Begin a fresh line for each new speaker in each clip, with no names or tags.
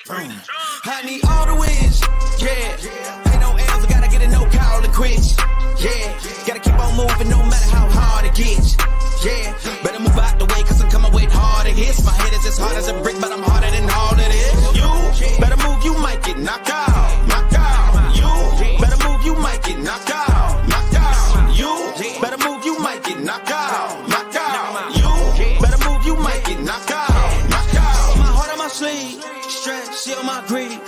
I need all the wins, yeah. Ain't no L's, I gotta get a no call to quits, yeah. Gotta keep on moving no matter how hard it gets, yeah. Better move out the way, cause I'm coming with harder hits. My head is as hard as a brick, but I'm harder than all of this. You better move, you might get knocked out, knocked out. You better move, you might get knocked out, knocked out. You better move, you might get knocked out, knocked out. You better move, you might get knocked out, knocked out. My heart on my sleeve, stress, shield my greed.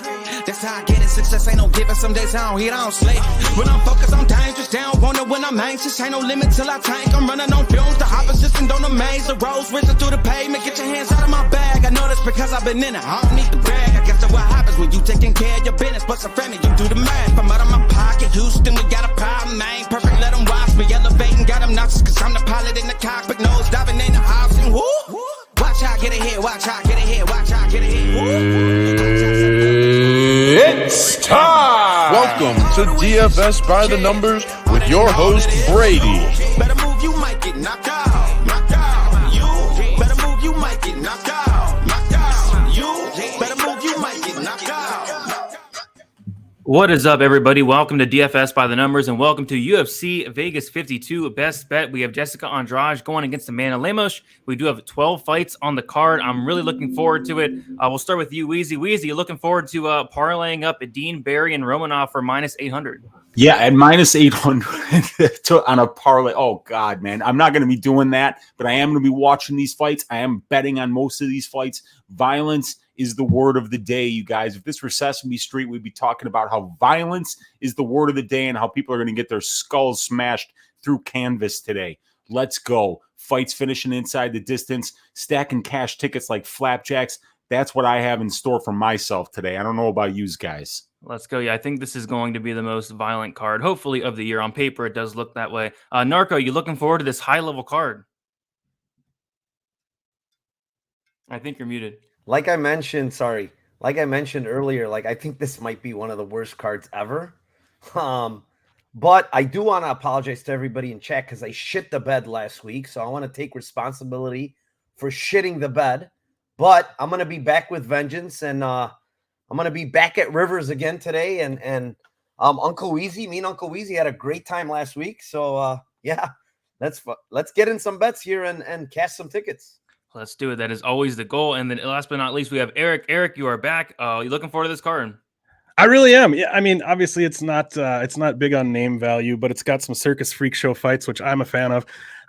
That's how I get it. Success ain't no given. Some days I don't eat, I don't sleep. When I'm focused, I'm dangerous. Down, wonder when I'm anxious. Ain't no limit till I tank. I'm running on fumes. The opposition don't amaze. The roads racing through the pavement. Get your hands out of my bag. I know that's because I've been in it. I don't need to brag. I guess that's what happens when you taking care of your business. But some family, you do the math. I'm out of my pocket. Houston, we got a problem, man. Perfect, let them watch me. Elevating, got them nauseous. Cause I'm the pilot in the cockpit. Nose diving in the house. And woo! Watch out, get ahead. Watch out, get ahead. Watch out, get ahead.
It's time! Welcome to DFS by the Numbers with your host, Brady.
Better move, you might get knocked out. Knocked out. You better move, you might get knocked out. Knocked out. You better move, you might get knocked out.
What is up, everybody? Welcome to DFS by the Numbers and welcome to UFC Vegas 52 Best Bet. We have Jessica Andrade going against Amanda Lemos. We do have 12 fights on the card. I'm really looking forward to it. We'll start with you, Weezy. Weezy, you looking forward to parlaying up Dean, Barry, and Romanov for minus 800?
Yeah, at minus 800 on a parlay. Oh, God, man. I'm not going to be doing that, but I am going to be watching these fights. I am betting on most of these fights. Violence is the word of the day, you guys. If this were Sesame Street, we'd be talking about how violence is the word of the day and how people are going to get their skulls smashed through canvas today. Let's go. Fights finishing inside the distance, stacking cash tickets like flapjacks. That's what I have in store for myself today. I don't know about you guys.
Let's go. Yeah, I think this is going to be the most violent card, hopefully, of the year. On paper, it does look that way. Narco, you looking forward to this high-level card? I think you're muted.
Like I mentioned earlier, I think this might be one of the worst cards ever. But I do want to apologize to everybody in chat because I shit the bed last week. So I want to take responsibility for shitting the bed. But I'm going to be back with vengeance, and I'm going to be back at Rivers again today. And Uncle Weezy had a great time last week. So yeah, let's get in some bets here and cash some tickets.
Let's do it. That is always the goal. And then last but not least, we have Erik. Erik, you are back. You looking forward to this card?
I really am. Yeah, I mean, obviously it's not big on name value, but it's got some circus freak show fights, which I'm a fan of.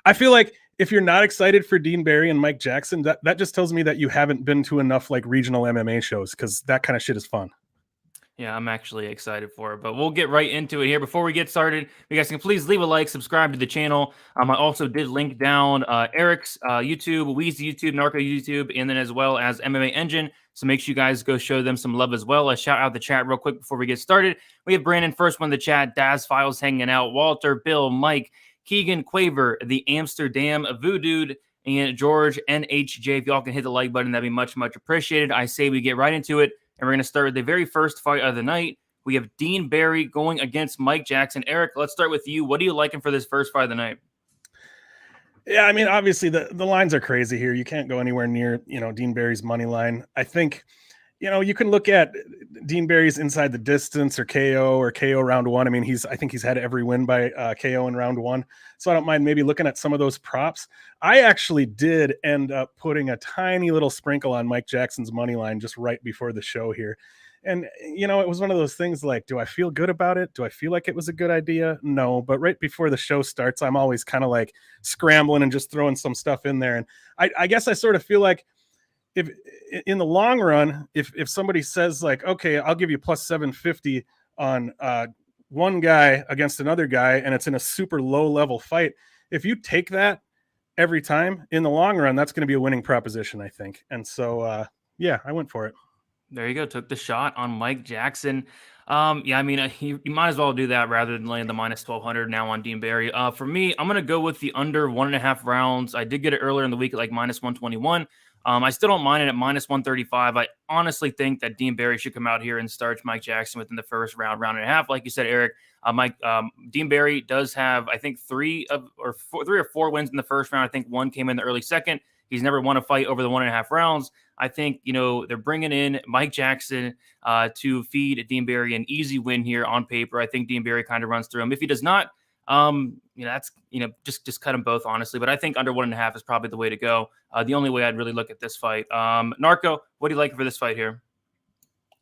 I feel like if you're not excited for Dean Barry and Mike Jackson, that just tells me that you haven't been to enough regional MMA shows, because that kind of shit is fun.
Yeah, I'm actually excited for it, but we'll get right into it here. Before we get started, you guys can please leave a like, subscribe to the channel. I also did link down Erik's YouTube, Weezy YouTube, Narco YouTube, and then as well as MMA Engine. So make sure you guys go show them some love as well. Let's shout out the chat real quick before we get started. We have Brandon first one in the chat, Daz Files hanging out, Walter, Bill, Mike, Keegan, Quaver, the Amsterdam Voodoo, and George NHJ. If y'all can hit the like button, that'd be much, much appreciated. I say we get right into it. And we're going to start with the very first fight of the night. We have Dean Barry going against Mike Jackson. Erik, let's start with you. What are you liking for this first fight of the night?
Yeah, I mean, obviously the lines are crazy here. You can't go anywhere near, Dean Barry's money line. I think, you can look at Dean Barry's inside the distance or KO round one. I mean, I think he's had every win by KO in round one. So I don't mind maybe looking at some of those props. I actually did end up putting a tiny little sprinkle on Mike Jackson's money line just right before the show here. And, it was one of those things like, do I feel good about it? Do I feel like it was a good idea? No, but right before the show starts, I'm always kind of scrambling and just throwing some stuff in there. And I guess I sort of feel like, if in the long run, if somebody says okay, I'll give you plus 750 on one guy against another guy, and it's in a super low level fight, if you take that every time in the long run, that's going to be a winning proposition, I think. And so, yeah, I went for it.
There you go. Took the shot on Mike Jackson. Yeah, I mean, you might as well do that rather than laying the minus 1,200 now on Dean Barry. For me, I'm going to go with the under 1.5 rounds. I did get it earlier in the week at minus 121. I still don't mind it at minus 135. I honestly think that Dean Barry should come out here and starch Mike Jackson within the first round and a half. Like you said, Erik, Dean Barry does have, I think, three or four wins in the first round. I think one came in the early second. He's never won a fight over the 1.5 rounds. I think, they're bringing in Mike Jackson to feed Dean Barry an easy win here on paper. I think Dean Barry kind of runs through him. If he does not, that's, just cut them both, honestly. But I think under 1.5 is probably the way to go. The only way I'd really look at this fight. Narco, what do you like for this fight here?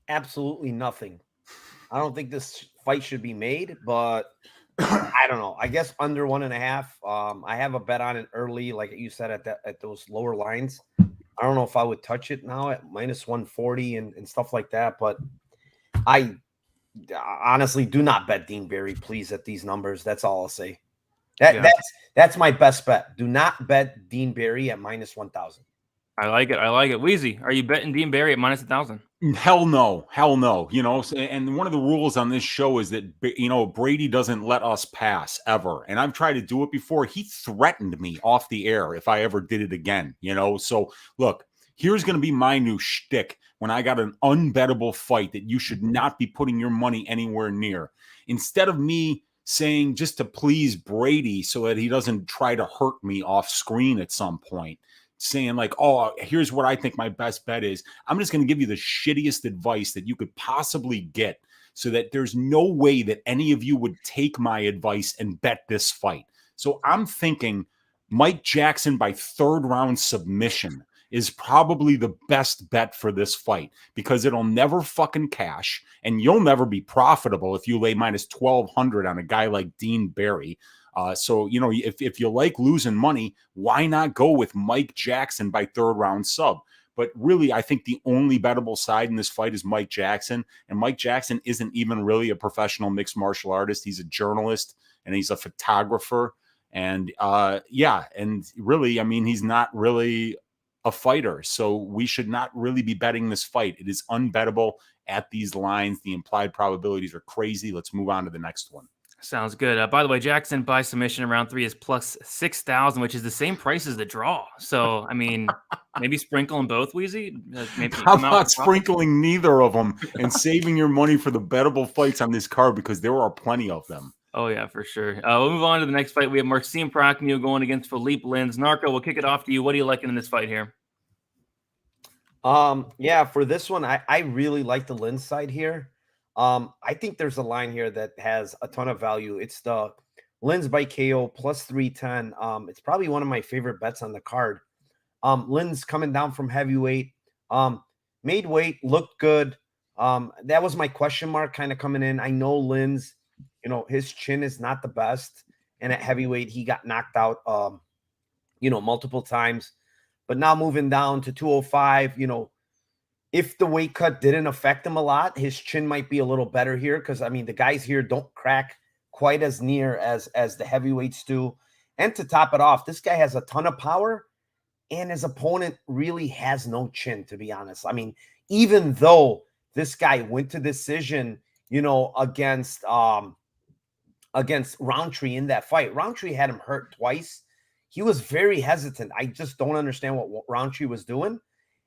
Absolutely nothing. I don't think this fight should be made, but I don't know. I guess under 1.5. I have a bet on it early, like you said, at those lower lines. I don't know if I would touch it now at -140 and stuff like that, but I honestly do not bet Dean Barry, please, at these numbers. That's all I'll say. That's my best bet. Do not bet Dean Barry at -1,000.
I like it. Weezy, are you betting Dean Barry at -1,000?
Hell no. And one of the rules on this show is that, Brady doesn't let us pass ever. And I've tried to do it before. He threatened me off the air if I ever did it again, So look, here's going to be my new shtick when I got an unbettable fight that you should not be putting your money anywhere near. Instead of me saying just to please Brady so that he doesn't try to hurt me off screen at some point, saying like, oh, here's what I think my best bet is. I'm just going to give you the shittiest advice that you could possibly get so that there's no way that any of you would take my advice and bet this fight. So I'm thinking Mike Jackson by 3rd round submission is probably the best bet for this fight because it'll never fucking cash and you'll never be profitable if you lay -1,200 on a guy like Dean Barry. So, if you like losing money, why not go with Mike Jackson by 3rd round sub? But really, I think the only bettable side in this fight is Mike Jackson. And Mike Jackson isn't even really a professional mixed martial artist. He's a journalist and he's a photographer. And and really, he's not really a fighter. So we should not really be betting this fight. It is unbettable at these lines. The implied probabilities are crazy. Let's move on to the next one.
Sounds good. By the way, Jackson by submission in round 3 is +6,000, which is the same price as the draw. So, maybe sprinkle them both, Weezy.
How about sprinkling neither of them and saving your money for the bettable fights on this card because there are plenty of them.
Oh, yeah, for sure. We'll move on to the next fight. We have Marcin Prachnio going against Philippe Lins. Narco, we'll kick it off to you. What are you liking in this fight here?
For this one, I really like the Lins side here. I think there's a line here that has a ton of value. It's the Lins by KO +310. It's probably one of my favorite bets on the card. Lins coming down from heavyweight, made weight, looked good. That was my question mark kind of coming in. I know Lins, his chin is not the best. And at heavyweight, he got knocked out, multiple times. But now moving down to 205, if the weight cut didn't affect him a lot, his chin might be a little better here because, the guys here don't crack quite as near as the heavyweights do. And to top it off, this guy has a ton of power and his opponent really has no chin, to be honest. Even though this guy went to decision, against Roundtree in that fight, Roundtree had him hurt twice. He was very hesitant. I just don't understand what Roundtree was doing.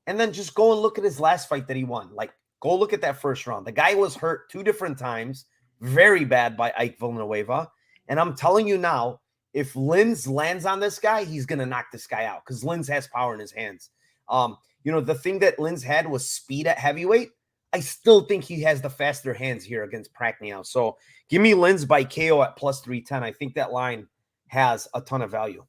And then just go and look at his last fight that he won. Go look at that first round. The guy was hurt 2 different times, very bad by Ike Villanueva. And I'm telling you now, if Lins lands on this guy, he's going to knock this guy out because Lins has power in his hands. The thing that Lins had was speed at heavyweight. I still think he has the faster hands here against Prachnio. So give me Lins by KO at +310. I think that line has a ton of value.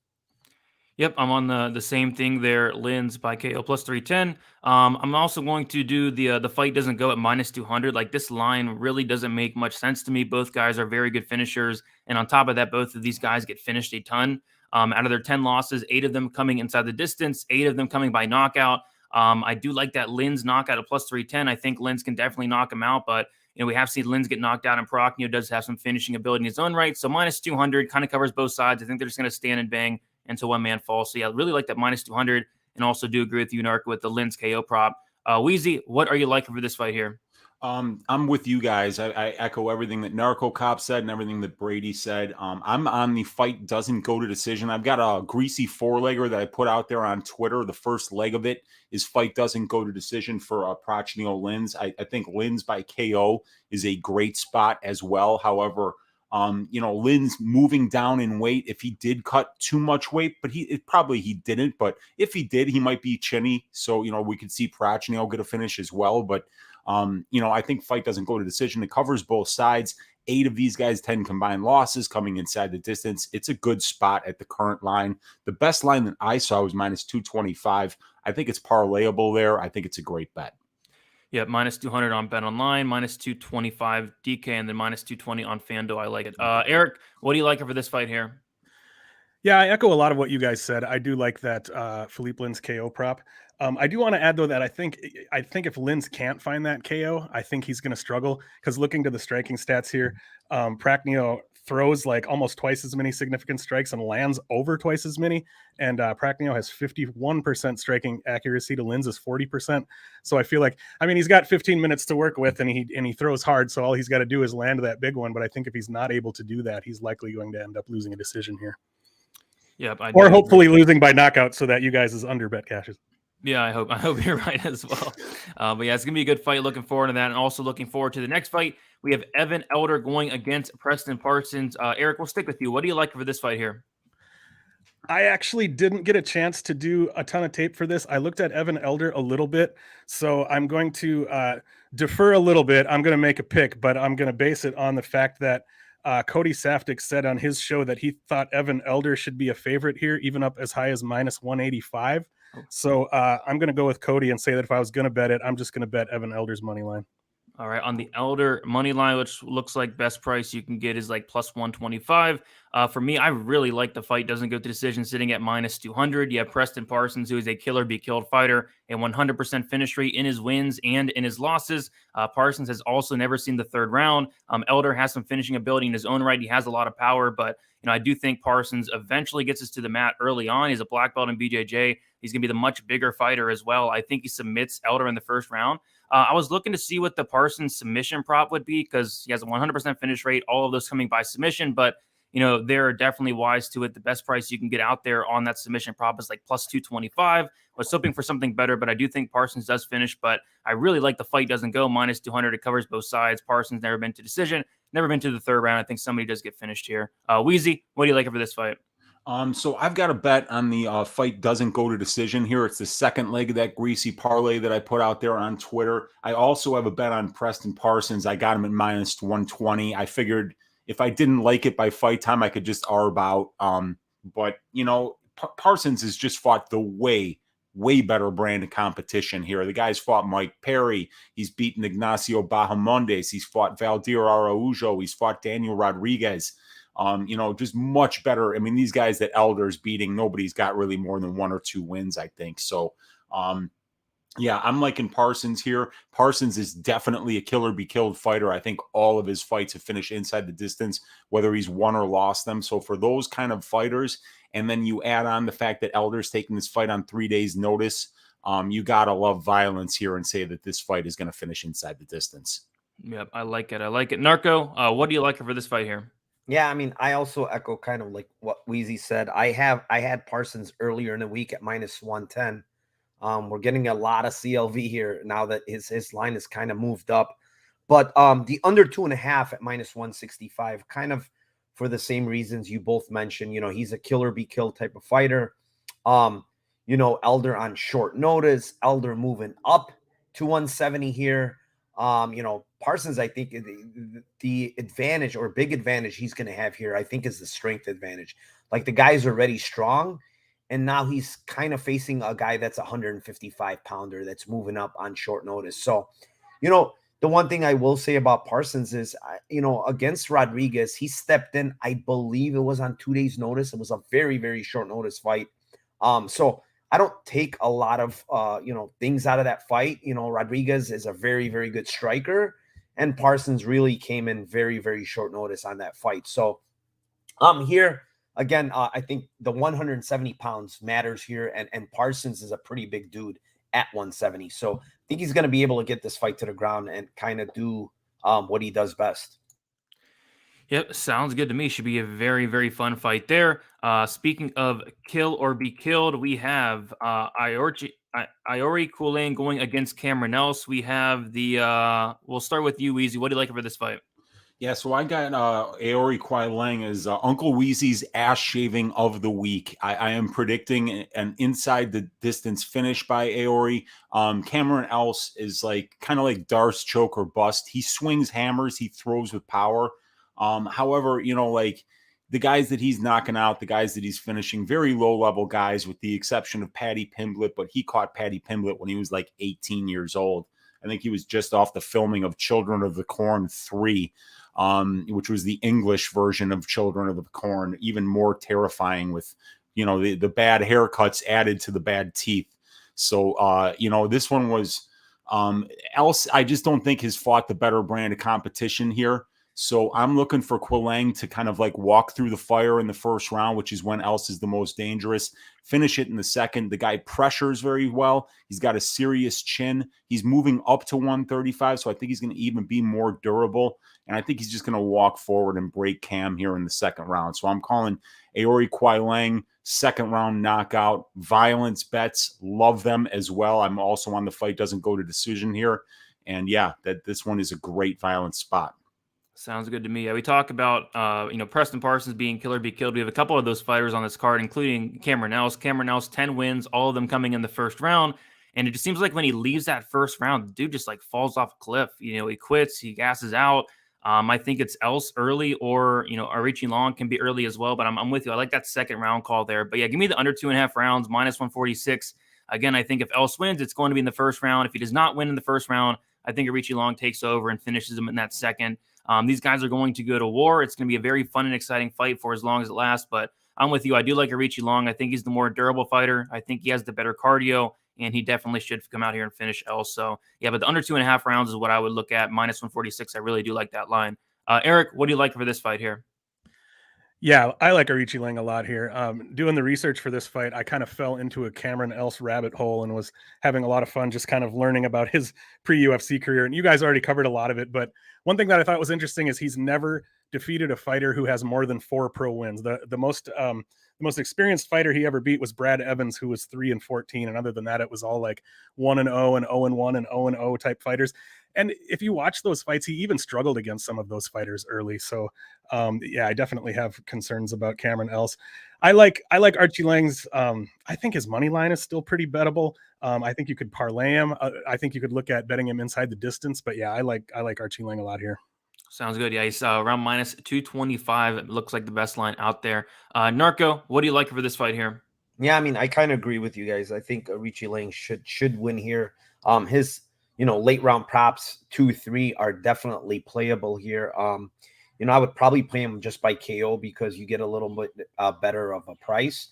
Yep, I'm on the same thing there. Lins by KO +310. I'm also going to do the fight doesn't go at -200. This line really doesn't make much sense to me. Both guys are very good finishers, and on top of that, both of these guys get finished a ton. Out of their 10 losses, 8 of them coming inside the distance, 8 of them coming by knockout. I do like that Lins knockout at +310. I think Lins can definitely knock him out, but we have seen Lins get knocked out, and Prachnio does have some finishing ability in his own right. So -200 kind of covers both sides. I think they're just going to stand and bang until one man falls. So yeah, I really like that -200, and also do agree with you, Narco, with the Lins KO prop. Weezy, what are you liking for this fight here?
I'm with you guys. I echo everything that Narcocop said and everything that Brady said. I'm on the fight doesn't go to decision. I've got a greasy 4-legger that I put out there on Twitter. The first leg of it is fight doesn't go to decision for Prachnio Lins. I think Lins by KO is a great spot as well. However, Lynn's moving down in weight. If he did cut too much weight, but he didn't. But if he did, he might be chinny. So, we could see Prachnio get a finish as well. But, I think fight doesn't go to decision. It covers both sides. 8 of these guys, 10 combined losses coming inside the distance. It's a good spot at the current line. The best line that I saw was minus 225. I think it's parlayable there. I think it's a great bet.
Yeah, minus 200 on Bet Online, minus 225 DK, and then minus 220 on FanDuel. I like it. Erik, what do you like for this fight here?
Yeah, I echo a lot of what you guys said. I do like that Philippe Lin's KO prop. I do want to add, though, that I think if Linz can't find that KO, I think he's going to struggle, because looking to the striking stats here, Prachnio throws like almost twice as many significant strikes and lands over twice as many. And Prachnio has 51% striking accuracy to Linz's 40%. So I feel like, he's got 15 minutes to work with, and he throws hard. So all he's got to do is land that big one. But I think if he's not able to do that, he's likely going to end up losing a decision here.
Yeah,
or hopefully losing by knockout, so that you guys' under bet cashes.
Yeah, I hope you're right as well. But yeah, it's gonna be a good fight. Looking forward to that, and also looking forward to the next fight. We have Evan Elder going against Preston Parsons. Erik, we'll stick with you. What do you like for this fight here?
I actually didn't get a chance to do a ton of tape for this. I looked at Evan Elder a little bit, so I'm going to defer a little bit. I'm going to make a pick, but I'm going to base it on the fact that Cody Saftik said on his show that he thought Evan Elder should be a favorite here, even up as high as minus 185. So I'm going to go with Cody and say that if I was going to bet it, I'm just going to bet Evan Elder's money line.
All right, on the Elder money line, which looks like best price you can get is like plus 125. For me, I really like the fight. Doesn't go to decision, sitting at minus 200. You have Preston Parsons, who is a killer be killed fighter, a 100% finish rate in his wins and in his losses. Parsons has also never seen the third round. Elder has some finishing ability in his own right. He has a lot of power, but I do think Parsons eventually gets us to the mat early on. He's a black belt in BJJ. He's going to be the much bigger fighter as well. I think he submits Elder in the first round. I was looking to see what the Parsons submission prop would be, because he has a 100% finish rate, all of those coming by submission. But, they're definitely wise to it. The best price you can get out there on that submission prop is like plus 225. I was hoping for something better, but I do think Parsons does finish. But I really like the fight doesn't go minus 200. It covers both sides. Parsons never been to decision, never been to the third round. I think somebody does get finished here. Weezy, what do you like for this fight?
So I've got a bet on the fight doesn't go to decision here. It's the second leg of that greasy parlay that I put out there on Twitter. I also have a bet on Preston Parsons. I got him at minus 120. I figured if I didn't like it by fight time, I could just arb out. But Parsons has just fought the way better brand of competition here. The guy's fought Mike Perry. He's beaten Ignacio Bahamondes. He's fought Valdir Araujo. He's fought Daniel Rodriguez. Just much better. These guys that Elder's beating, nobody's got really more than 1 or 2 wins, I think. So, I'm liking Parsons here. Parsons is definitely a killer be killed fighter. I think all of his fights have finished inside the distance, whether he's won or lost them. So for those kind of fighters, and then you add on the fact that Elder's taking this fight on 3 days notice, you got to love violence here and say that this fight is going to finish inside the distance.
Yep, I like it. Narco, what do you like for this fight here?
Yeah, I also echo kind of like what Weezy said. I had Parsons earlier in the week at minus 110. We're getting a lot of CLV here now that his line is kind of moved up. But the under 2.5 at minus 165, kind of for the same reasons you both mentioned. He's a killer be killed type of fighter. Elder on short notice, Elder moving up to 170 here. Parsons, I think the advantage or big advantage he's going to have here, I think, is the strength advantage. Like, the guy's already strong, and now he's kind of facing a guy that's a 155-pounder that's moving up on short notice. So, the one thing I will say about Parsons is, against Rodriguez, he stepped in, I believe it was on 2 days notice. It was a very, very short notice fight. So I don't take a lot of, things out of that fight. Rodriguez is a very, very good striker, and Parsons really came in very, very short notice on that fight. So here, again, I think the 170 pounds matters here, and Parsons is a pretty big dude at 170. So I think he's going to be able to get this fight to the ground and kind of do what he does best.
Yep, sounds good to me. Should be a very, very fun fight there. Speaking of kill or be killed, we have Iori Kulain going against Cameron Else. We have we'll start with you, Weezy. What do you like for this fight?
Yeah, so I got Aori Kwai Lang as Uncle Weezy's ass shaving of the week. I am predicting an inside the distance finish by Aori. Cameron Else is like kind of like Darce choke or bust. He swings hammers, he throws with power. However, you know, like the guys that he's knocking out, the guys that he's finishing, very low level guys, with the exception of Paddy Pimblett. But he caught Paddy Pimblett when he was like 18 years old. I think he was just off the filming of Children of the Corn 3. Which was the English version of Children of the Corn, even more terrifying with, you know, the bad haircuts added to the bad teeth. So, you know, this one was Else. I just don't think has fought the better brand of competition here. So I'm looking for Quilang to kind of like walk through the fire in the first round, which is when Else is the most dangerous. Finish it in the second. The guy pressures very well. He's got a serious chin. He's moving up to 135, so I think he's going to even be more durable. And I think he's just going to walk forward and break Cam here in the second round. So I'm calling Aori Kwai Lang second round knockout. Violence bets, love them as well. I'm also on the fight doesn't go to decision here. And yeah, that this one is a great violence spot.
Sounds good to me. Yeah, we talk about, you know, Preston Parsons being kill or be killed. We have a couple of those fighters on this card, including Cameron Else. Cameron Else, 10 wins, all of them coming in the first round. And it just seems like when he leaves that first round, the dude just like falls off a cliff. You know, he quits, he gasses out. I think it's Else early, or, you know, Arichi Long can be early as well. But I'm with you. I like that second round call there. But yeah, give me the under 2.5 rounds, minus 146. Again, I think if Else wins, it's going to be in the first round. If he does not win in the first round, I think Arichi Long takes over and finishes him in that second. These guys are going to go to war. It's going to be a very fun and exciting fight for as long as it lasts. But I'm with you. I do like Arichi Long. I think he's the more durable fighter. I think he has the better cardio, and he definitely should come out here and finish Else. So, yeah, but the under 2.5 rounds is what I would look at. Minus 146. I really do like that line. Erik, what do you like for this fight here?
Yeah, I like Arichi Lang a lot here. Doing the research for this fight, I kind of fell into a Cameron Else rabbit hole and was having a lot of fun just kind of learning about his pre-UFC career. And you guys already covered a lot of it, but one thing that I thought was interesting is he's never defeated a fighter who has more than 4 pro wins. The most experienced fighter he ever beat was Brad Evans, who was 3-14, and other than that, it was all like 1-0 and 0-1 and 0-0 type fighters. And if you watch those fights, he even struggled against some of those fighters early. So, yeah, I definitely have concerns about Cameron Else. I like Archie Lang's. I think his money line is still pretty bettable. I think you could parlay him. I think you could look at betting him inside the distance. But yeah, I like Archie Lang a lot here.
Sounds good. Yeah, he's around minus 225. It looks like the best line out there. Narco, what do you like for this fight here?
Yeah, I mean, I kind of agree with you guys. I think Arichi Lang should win here. His late round props 2-3 are definitely playable here. I would probably play him just by KO because you get a little bit better of a price.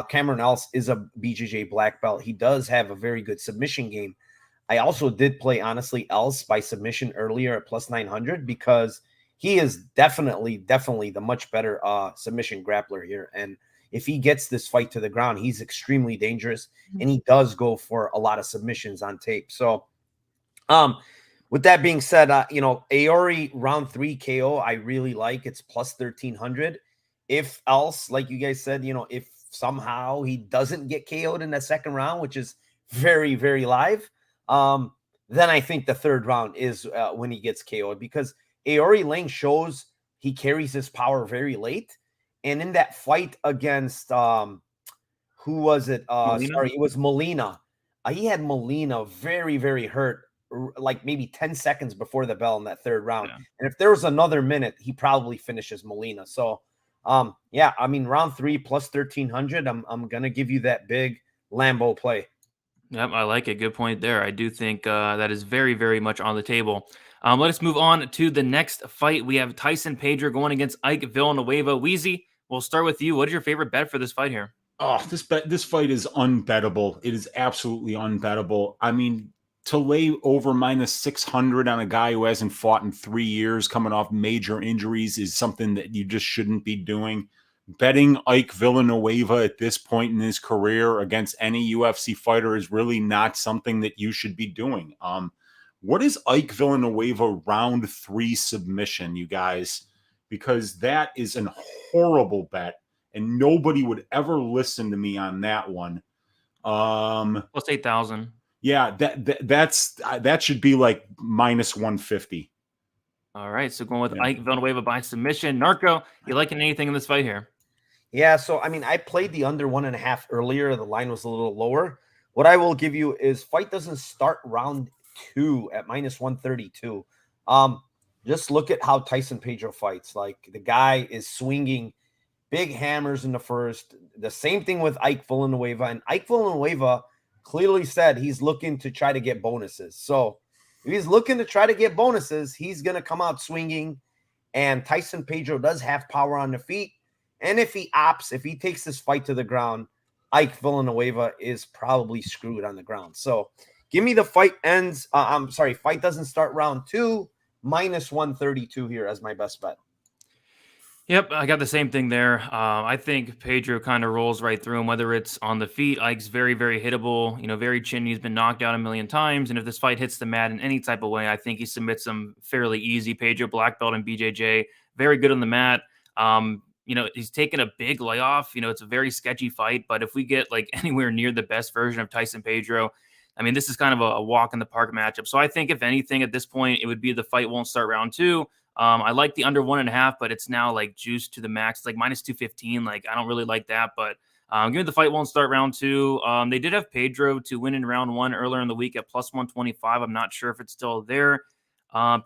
Cameron Else is a BJJ black belt. He does have a very good submission game. I also did play, honestly, Else by submission earlier at plus 900 because he is definitely the much better submission grappler here. And if he gets this fight to the ground, he's extremely dangerous, and he does go for a lot of submissions on tape. So, with that being said, Aori round 3 KO, I really like. It's plus 1300. If Else, like you guys said, if somehow he doesn't get KO'd in the second round, which is very, very live, then I think the third round is when he gets KO'd, because Aori Lang shows he carries his power very late. And in that fight against, who was it? Sorry, it was Molina. He had Molina very, very hurt, like maybe 10 seconds before the bell in that third round. Yeah. And if there was another minute, he probably finishes Molina. So, yeah, I mean, round 3 plus 1300, I'm going to give you that big Lambo play.
Yep, I like it. Good point there. I do think that is very, very much on the table. Let us move on to the next fight. We have Tyson Pedro going against Ike Villanueva. Weezy, we'll start with you. What is your favorite bet for this fight here?
Oh, this fight is unbettable. It is absolutely unbettable. I mean, to lay over minus 600 on a guy who hasn't fought in 3 years, coming off major injuries, is something that you just shouldn't be doing. Betting Ike Villanueva at this point in his career against any UFC fighter is really not something that you should be doing. What is Ike Villanueva round 3 submission, you guys? Because that is a horrible bet, and nobody would ever listen to me on that one.
Plus 8,000.
Yeah, that should be like minus 150.
All right, so going with Ike Villanueva by submission. Narco, you liking anything in this fight here?
Yeah, so I mean, I played the under 1.5 earlier. The line was a little lower. What I will give you is fight doesn't start round 2 at -132. Just look at how Tyson Pedro fights. Like, the guy is swinging big hammers in the first. The same thing with Ike Villanueva. And Ike Villanueva clearly said he's looking to try to get bonuses. So if he's looking to try to get bonuses, he's going to come out swinging. And Tyson Pedro does have power on the feet. And if he takes this fight to the ground, Ike Villanueva is probably screwed on the ground. So give me the fight ends. Fight doesn't start round 2, -132 here as my best bet.
Yep, I got the same thing there. I think Pedro kind of rolls right through him, whether it's on the feet. Ike's very, very hittable, very chinny. He's been knocked out a million times. And if this fight hits the mat in any type of way, I think he submits him fairly easy. Pedro, black belt and BJJ, very good on the mat. He's taken a big layoff. It's a very sketchy fight. But if we get like anywhere near the best version of Tyson Pedro, I mean, this is kind of a walk in the park matchup. So I think if anything at this point, it would be the fight won't start round 2. I like the under 1.5, but it's now like juiced to the max, like -215. Like, I don't really like that, but give me the fight won't start round 2. They did have Pedro to win in round 1 earlier in the week at +125. I'm not sure if it's still there.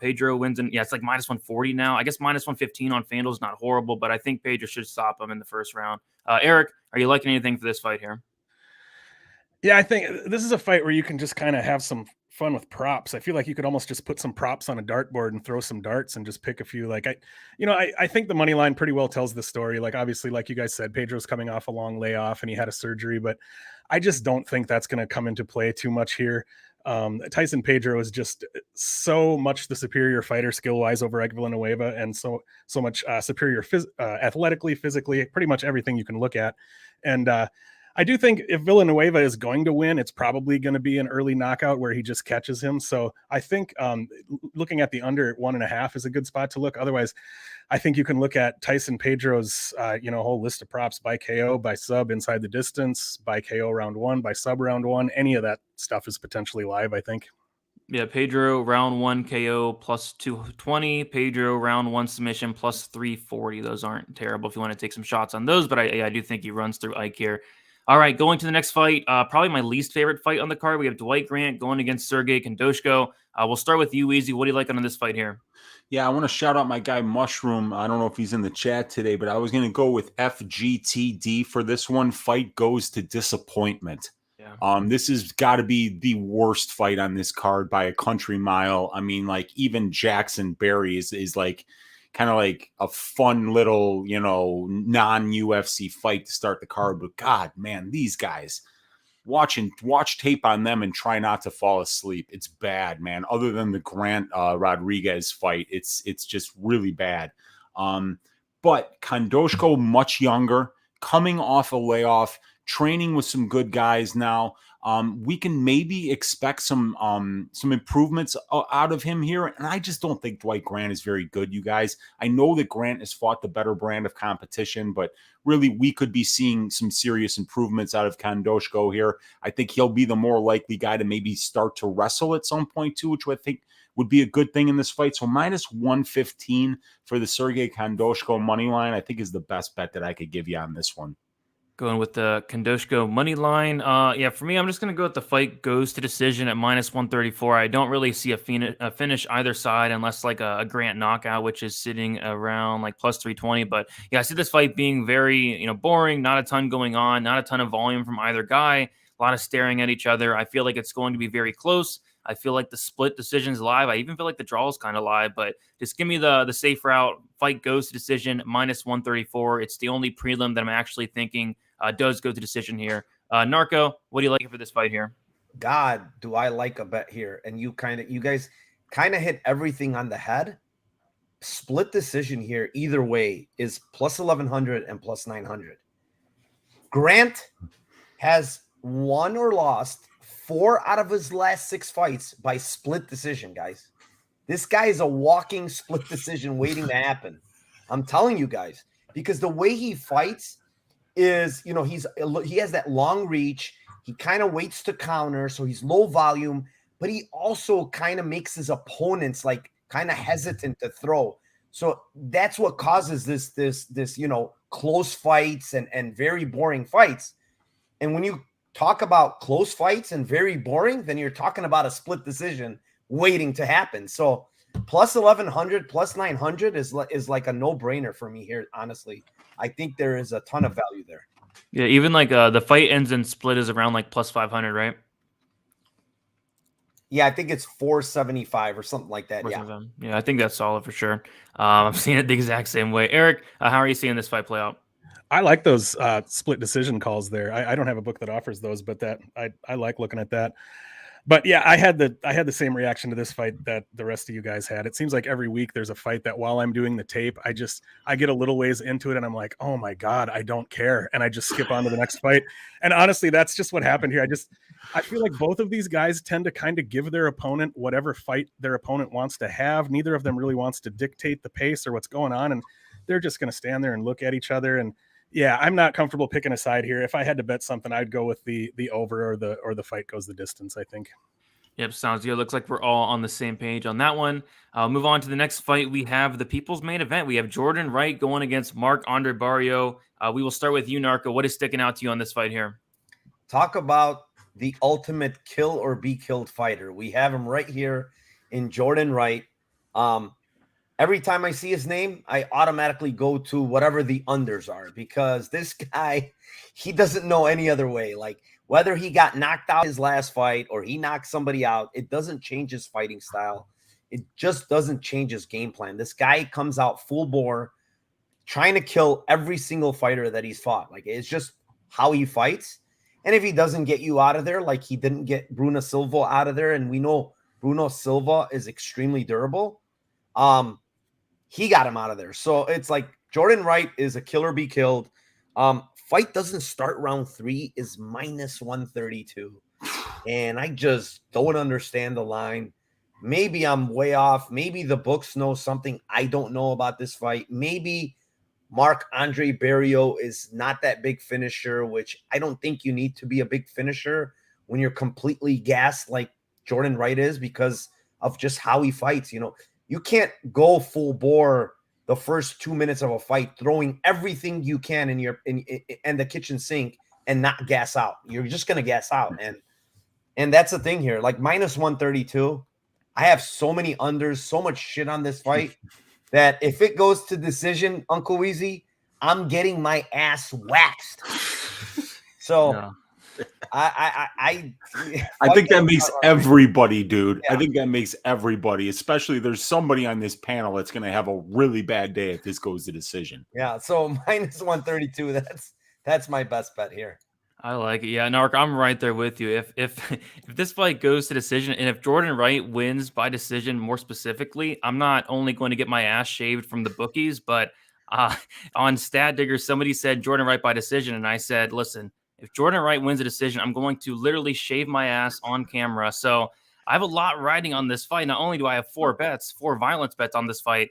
Pedro wins it's like -140 now. I guess -115 on FanDuel is not horrible, but I think Pedro should stop him in the first round. Erik, are you liking anything for this fight here?
Yeah, I think this is a fight where you can just kind of have some fun with props. I feel like you could almost just put some props on a dartboard and throw some darts and just pick a few. Like, I think the money line pretty well tells the story. Like, obviously, like you guys said, Pedro's coming off a long layoff and he had a surgery, but I just don't think that's going to come into play too much here. Tyson Pedro is just so much the superior fighter skill-wise over Ike Villanueva, and so much superior athletically, physically, pretty much everything you can look at. And I do think if Villanueva is going to win, it's probably going to be an early knockout where he just catches him. So I think looking at the under at 1.5 is a good spot to look. Otherwise, I think you can look at Tyson Pedro's whole list of props: by KO, by sub, inside the distance, by KO round 1, by sub round 1. Any of that stuff is potentially live, I think.
Yeah, Pedro round 1 KO +220. Pedro round 1 submission +340. Those aren't terrible if you want to take some shots on those, but I do think he runs through Ike here. All right, going to the next fight, probably my least favorite fight on the card. We have Dwight Grant going against Sergey Kondoshko. We'll start with you, Weezy. What do you like on this fight here?
Yeah, I want to shout out my guy Mushroom. I don't know if he's in the chat today, but I was going to go with FGTD for this one. Fight goes to disappointment. Yeah. This has got to be the worst fight on this card by a country mile. I mean, like, even Jackson Berry is like kind of like a fun little, non-UFC fight to start the card. But God, man, these guys, watch tape on them and try not to fall asleep. It's bad, man. Other than the Grant Rodriguez fight, it's just really bad. But Kondoshko, much younger, coming off a layoff, training with some good guys now. We can maybe expect some improvements out of him here. And I just don't think Dwight Grant is very good, you guys. I know that Grant has fought the better brand of competition, but really we could be seeing some serious improvements out of Kondoshko here. I think he'll be the more likely guy to maybe start to wrestle at some point too, which I think would be a good thing in this fight. So -115 for the Sergey Kondoshko money line, I think is the best bet that I could give you on this one.
Going with the Kondoshko money line. For me, I'm just going to go with the fight goes to decision at -134. I don't really see a finish either side unless like a Grant knockout, which is sitting around like +320. But yeah, I see this fight being very, boring, not a ton going on, not a ton of volume from either guy, a lot of staring at each other. I feel like it's going to be very close. I feel like the split decision's live. I even feel like the draw is kind of live, but just give me the safe route. Fight goes to decision, -134. It's the only prelim that I'm actually thinking does go to decision here. Narco, what do you like for this fight here?
God, do I like a bet here? And you guys kind of hit everything on the head. Split decision here, either way, is +1100 and +900. Grant has won or lost 4 out of his last 6 fights by split decision, guys. This guy is a walking split decision waiting to happen. I'm telling you guys, because the way he fights is, he has that long reach. He kind of waits to counter, so he's low volume, but he also kind of makes his opponents like kind of hesitant to throw. So that's what causes this, you know, close fights and very boring fights. And when you talk about close fights and very boring, then you're talking about a split decision waiting to happen. So plus 1100, plus 900 is like a no-brainer for me here, honestly. I think there is a ton of value there.
Yeah, even like the fight ends and split is around like plus 500, right?
Yeah, I think it's 475 or something like that.
Yeah, I think that's solid for sure. I'm seeing it the exact same way. Erik, how are you seeing this fight play out?
I like those split decision calls there. I don't have a book that offers those, but that I like looking at that. But yeah, I had the same reaction to this fight that the rest of you guys had. It seems like every week there's a fight that while I'm doing the tape, I get a little ways into it and I'm like, oh my God, I don't care. And I just skip on to the next fight. And honestly, that's just what happened here. I feel like both of these guys tend to kind of give their opponent whatever fight their opponent wants to have. Neither of them really wants to dictate the pace or what's going on. And they're just going to stand there and look at each other. And yeah, I'm not comfortable picking a side here. If I had to bet something, I'd go with the over or the fight goes the distance, I think.
Yep, sounds good. Looks like we're all on the same page on that one. I'll move on to the next fight. We have the people's main event. We have Jourdain Wright going against Marc-Andre Barriault. We will start with you, Narco. What is sticking out to you on this fight here?
Talk about the ultimate kill or be killed fighter. We have him right here in Jourdain Wright. Every time I see his name, I automatically go to whatever the unders are, because this guy, he doesn't know any other way. Like, whether he got knocked out his last fight or he knocked somebody out, it doesn't change his fighting style. It just doesn't change his game plan. This guy comes out full bore, trying to kill every single fighter that he's fought. Like, it's just how he fights. And if he doesn't get you out of there, like he didn't get Bruno Silva out of there, and we know Bruno Silva is extremely durable, he got him out of there. So it's like Jourdain Wright is a kill or be killed. Fight doesn't start round 3 is minus 132. And I just don't understand the line. Maybe I'm way off. Maybe the books know something I don't know about this fight. Maybe Marc-Andre Barriault is not that big finisher, which I don't think you need to be a big finisher when you're completely gassed like Jourdain Wright is, because of just how he fights. You know, you can't go full bore the first 2 minutes of a fight, throwing everything you can in the kitchen sink and not gas out. You're just going to gas out. And that's the thing here. Like, minus 132, I have so many unders, so much shit on this fight that if it goes to decision, Uncle Weezy, I'm getting my ass waxed. So
Yeah.
I
think that makes everybody, dude.
Yeah.
I think that makes everybody, especially there's somebody on this panel that's going to have a really bad day if this goes to decision.
Yeah. So minus 132, that's my best bet here.
I like it. Yeah, Narc, I'm right there with you. If this fight goes to decision, and if Jourdain Wright wins by decision, more specifically, I'm not only going to get my ass shaved from the bookies, but on Stat Digger, somebody said Jourdain Wright by decision, and I said, listen, if Jourdain Wright wins a decision, I'm going to literally shave my ass on camera. So I have a lot riding on this fight. Not only do I have 4 violence bets on this fight,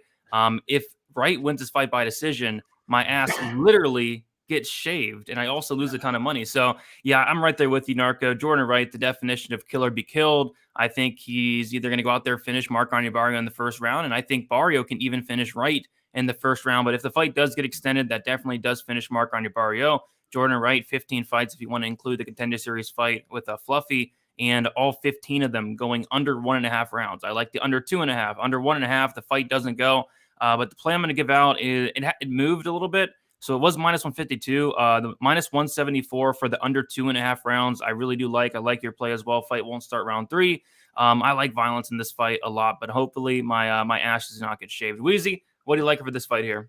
if Wright wins this fight by decision, my ass literally gets shaved, and I also lose a ton of money. So yeah, I'm right there with you, Narco. Jourdain Wright, the definition of kill or be killed. I think he's either going to go out there, finish Marc-Andre Barriault in the first round, and I think Barriault can even finish Wright in the first round. But if the fight does get extended, that definitely does finish Marc-Andre Barriault. Jourdain Wright, 15 fights if you want to include the Contender Series fight with a Fluffy, and all 15 of them going under 1.5 rounds. I like the under 2.5. Under 1.5, the fight doesn't go. But the play I'm going to give out is it moved a little bit. So it was minus 152, the minus 174 for the under 2.5 rounds. I really do like. I like your play as well. Fight won't start round 3. I like violence in this fight a lot, but hopefully my ass does not get shaved. Weezy, what do you like for this fight here?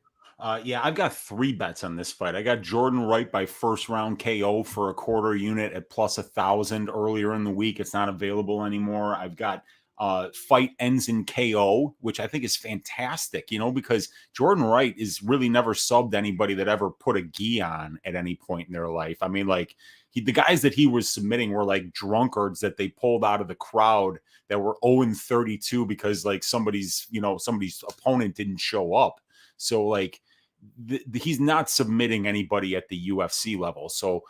Yeah, I've got 3 bets on this fight. I got Jourdain Wright by first round KO for a quarter unit at plus 1,000 earlier in the week. It's not available anymore. I've got fight ends in KO, which I think is fantastic, you know, because Jourdain Wright is really never subbed anybody that ever put a gi on at any point in their life. I mean, like, the guys that he was submitting were like drunkards that they pulled out of the crowd that were 0-32 because like somebody's opponent didn't show up. So like he's not submitting anybody at the UFC level. So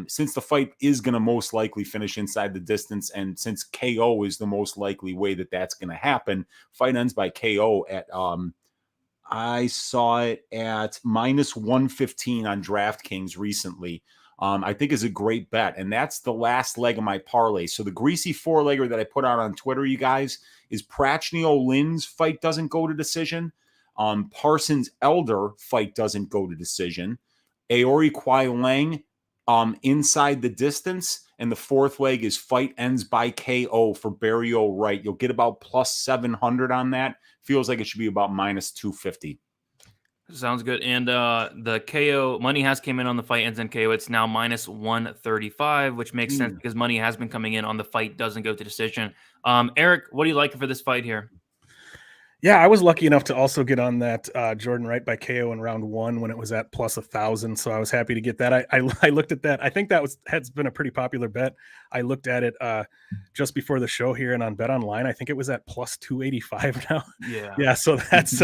Since the fight is going to most likely finish inside the distance, and since KO is the most likely way that that's going to happen, fight ends by KO at I saw it at minus 115 on DraftKings recently. I think is a great bet. And that's the last leg of my parlay. So the greasy 4-legger that I put out on Twitter, you guys, is Prachnio Lynn's fight doesn't go to decision. Parsons Elder fight doesn't go to decision. Aori Kwai Lang inside the distance. And the 4th leg is fight ends by KO for Barrio Wright. You'll get about plus 700 on that. Feels like it should be about minus 250.
Sounds good. And the KO money has came in on the fight ends in KO. It's now minus 135, which makes sense because money has been coming in on the fight doesn't go to decision. Erik, what do you like for this fight here?
Yeah, I was lucky enough to also get on that Jourdain Wright by KO in round 1 when it was at plus 1,000. So I was happy to get that. I looked at that. I think that has been a pretty popular bet. I looked at it just before the show here and on Bet Online. I think it was at plus 285 now. Yeah. So that's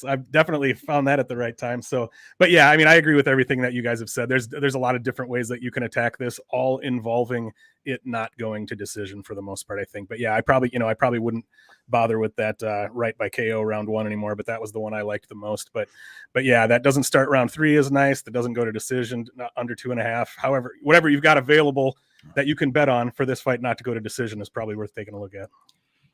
I've definitely found that at the right time. So, but yeah, I mean, I agree with everything that you guys have said. There's a lot of different ways that you can attack this, all involving it not going to decision for the most part, I think. But yeah, I probably wouldn't bother with that Wright by KO round 1 anymore, but that was the one I liked the most. But yeah, that doesn't start round 3 is nice. That doesn't go to decision, not under 2.5. However, whatever you've got available that you can bet on for this fight not to go to decision is probably worth taking a look at.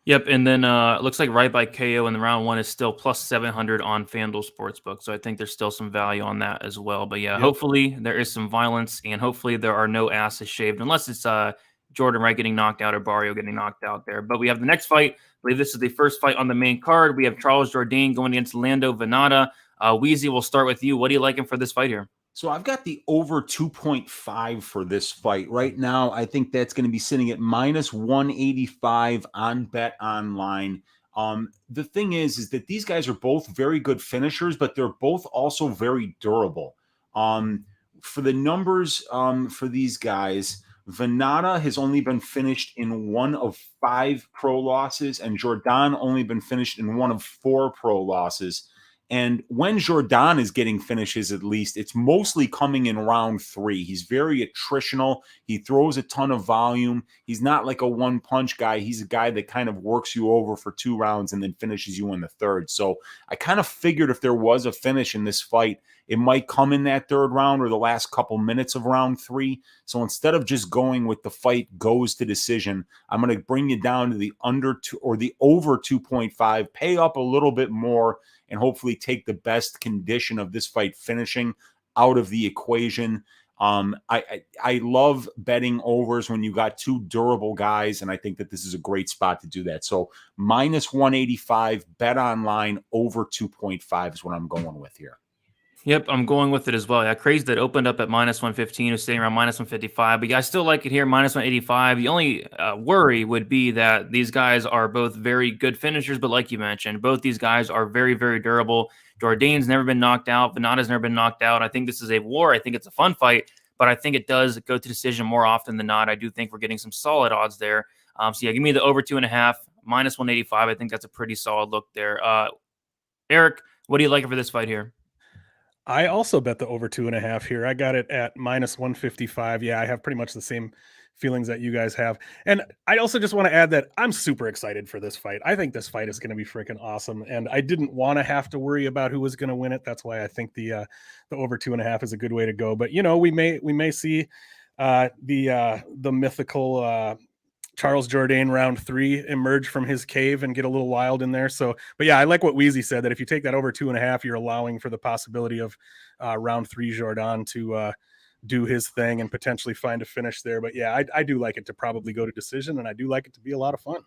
Yep, and then it looks like Wright by KO in the round 1 is still plus 700 on FanDuel Sportsbook. So I think there's still some value on that as well. But yeah, Hopefully there is some violence, and hopefully there are no asses shaved, unless it's Jourdain Wright getting knocked out or Barrio getting knocked out there. But we have the next fight. I believe this is the first fight on the main card. We have Charles Jourdain going against Lando Vannata. Weezy, we'll start with you. What do you like him for this fight here?
So I've got the over 2.5 for this fight. Right now, I think that's going to be sitting at minus 185 on Bet Online. The thing is that these guys are both very good finishers, but they're both also very durable. For the numbers for these guys, Vannata has only been finished in 1 of 5 pro losses, and Jourdain only been finished in 1 of 4 pro losses. And when Jourdain is getting finishes, at least, it's mostly coming in round 3. He's very attritional. He throws a ton of volume. He's not like a one-punch guy. He's a guy that kind of works you over for 2 rounds and then finishes you in the 3rd. So I kind of figured if there was a finish in this fight, it might come in that 3rd round or the last couple minutes of round 3. So instead of just going with the fight goes to decision, I'm going to bring you down to the under 2 or the over 2.5, pay up a little bit more, and hopefully take the best condition of this fight finishing out of the equation. I love betting overs when you got 2 durable guys, and I think that this is a great spot to do that. So minus 185, Bet Online, over 2.5 is what I'm going with here.
Yep, I'm going with it as well. Yeah, crazy that opened up at minus 115, is sitting around minus 155. But yeah, I still like it here, minus 185. The only worry would be that these guys are both very good finishers, but like you mentioned, both these guys are very, very durable. Jourdain's never been knocked out. Vannata's never been knocked out. I think this is a war. I think it's a fun fight, but I think it does go to decision more often than not. I do think we're getting some solid odds there. So yeah, give me the over 2.5, minus 185. I think that's a pretty solid look there. Erik, what do you like for this fight here?
I also bet the over 2.5 here. I got it at minus 155. Yeah, I have pretty much the same feelings that you guys have. And I also just want to add that I'm super excited for this fight. I think this fight is going to be freaking awesome. And I didn't want to have to worry about who was going to win it. That's why I think the over 2.5 is a good way to go. But, you know, we may see the mythical Charles Jourdain round 3 emerge from his cave and get a little wild in there. So, but yeah, I like what Weezy said, that if you take that over 2.5, you're allowing for the possibility of round 3 Jourdain to do his thing and potentially find a finish there. But yeah, I do like it to probably go to decision, and I do like it to be a lot of fun.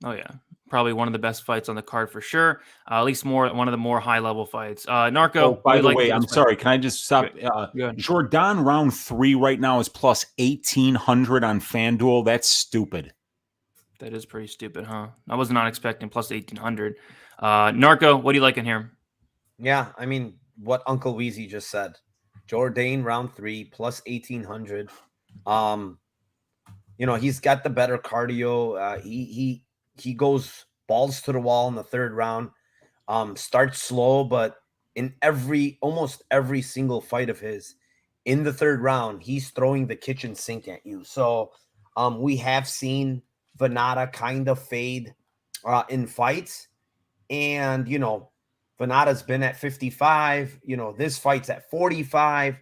Oh yeah, probably one of the best fights on the card for sure. At least one of the more high level fights. Narco.
Oh, by the way, I'm sorry. Can I just stop? Jourdain round 3 right now is plus 1,800 on FanDuel. That's stupid.
That is pretty stupid, huh? I was not expecting plus 1,800. Narco, what do you like in here?
Yeah, I mean, what Uncle Weezy just said. Jourdain round 3 plus 1,800. You know, he's got the better cardio. He goes balls to the wall in the 3rd round. Starts slow, but in almost every single fight of his, in the third round, he's throwing the kitchen sink at you. So we have seen Vannata kind of fade in fights. And, you know, Vannata's been at 55. You know, this fight's at 45.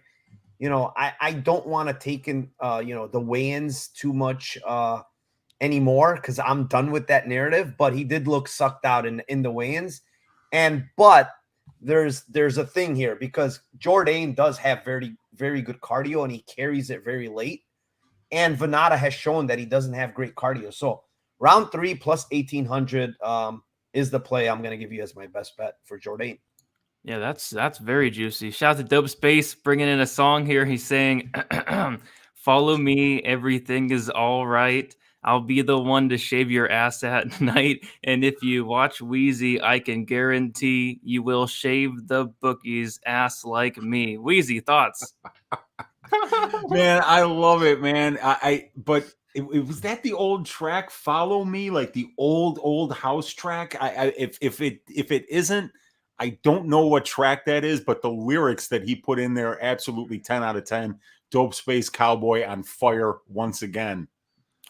You know, I don't want to take in, you know, the weigh-ins too much anymore because I'm done with that narrative. But he did look sucked out in the weigh-ins. But there's a thing here because Jourdain does have very, very good cardio and he carries it very late. And Vannata has shown that he doesn't have great cardio. So round 3 plus 1,800 is the play I'm going to give you as my best bet for Jourdain.
Yeah, that's very juicy. Shout out to Dope Space bringing in a song here. He's saying, "Follow me, everything is all right. I'll be the one to shave your ass at night. And if you watch Weezy, I can guarantee you will shave the bookie's ass like me." Weezy, thoughts?
Man, I love it, man. But it was that the old track, "Follow Me," like the old house track. If it isn't, I don't know what track that is, but the lyrics that he put in there, absolutely 10 out of 10. Dope Space Cowboy on fire once again.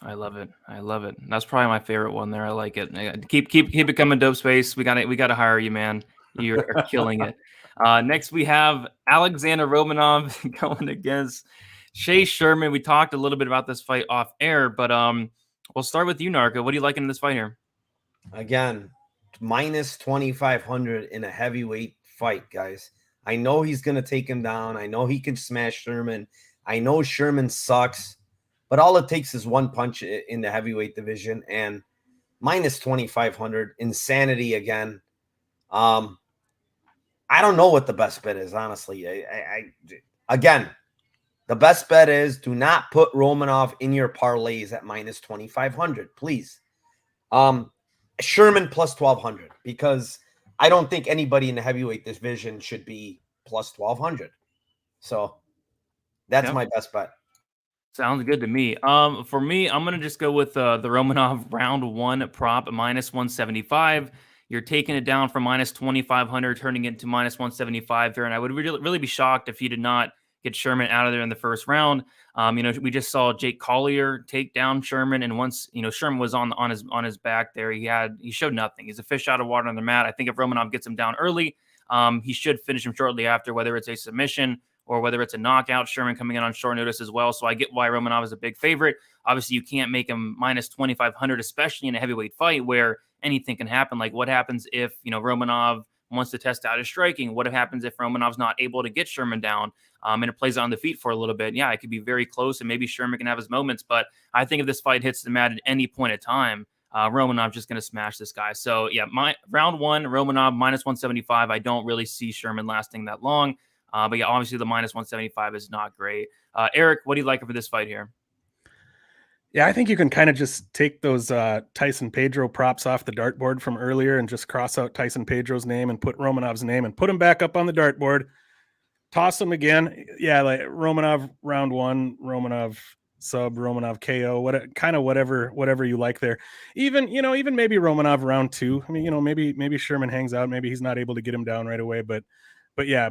I love it. I love it. That's probably my favorite one there. I like it. Keep it coming, Dope Space. We got to hire you, man. You're killing it. Next we have Alexander Romanov going against Sherman. We talked a little bit about this fight off air, but we'll start with you, Narco. What do you like in this fight here?
Again, minus 2,500 in a heavyweight fight, guys. I know he's going to take him down. I know he can smash Sherman. I know Sherman sucks, but all it takes is one punch in the heavyweight division, and minus 2,500, insanity again. I don't know what the best bet is, honestly. Again, the best bet is do not put Romanov in your parlays at minus 2,500, please. Sherman plus 1,200, because I don't think anybody in the heavyweight division should be plus 1,200. So that's my best bet.
Sounds good to me. For me, I'm gonna just go with the Romanov round 1 prop minus 175. You're taking it down from minus 2,500, turning it to minus 175 here, and I would really be shocked if he did not get Sherman out of there in the first round. You know, we just saw Jake Collier take down Sherman, and once Sherman was on his back there, he showed nothing. He's a fish out of water on the mat. I think if Romanov gets him down early, he should finish him shortly after, whether it's a submission or whether it's a knockout. Sherman coming in on short notice as well, so I get why Romanov is a big favorite. Obviously, you can't make him minus 2,500, especially in a heavyweight fight where anything can happen. Like, what happens if Romanov wants to test out his striking? What happens if Romanov's not able to get Sherman down and it plays on the feet for a little bit? Yeah, it could be very close, and maybe Sherman can have his moments. But I think if this fight hits the mat at any point in time, Romanov's just going to smash this guy. So, yeah, my round 1, Romanov minus 175. I don't really see Sherman lasting that long. But, yeah, obviously the minus 175 is not great. Erik, what do you like for this fight here?
Yeah, I think you can kind of just take those Tyson Pedro props off the dartboard from earlier and just cross out Tyson Pedro's name and put Romanov's name and put him back up on the dartboard. Toss him again. Yeah, like Romanov round 1, Romanov sub, Romanov KO, whatever you like there. Even maybe Romanov round 2. I mean, maybe Sherman hangs out. Maybe he's not able to get him down right away, but yeah,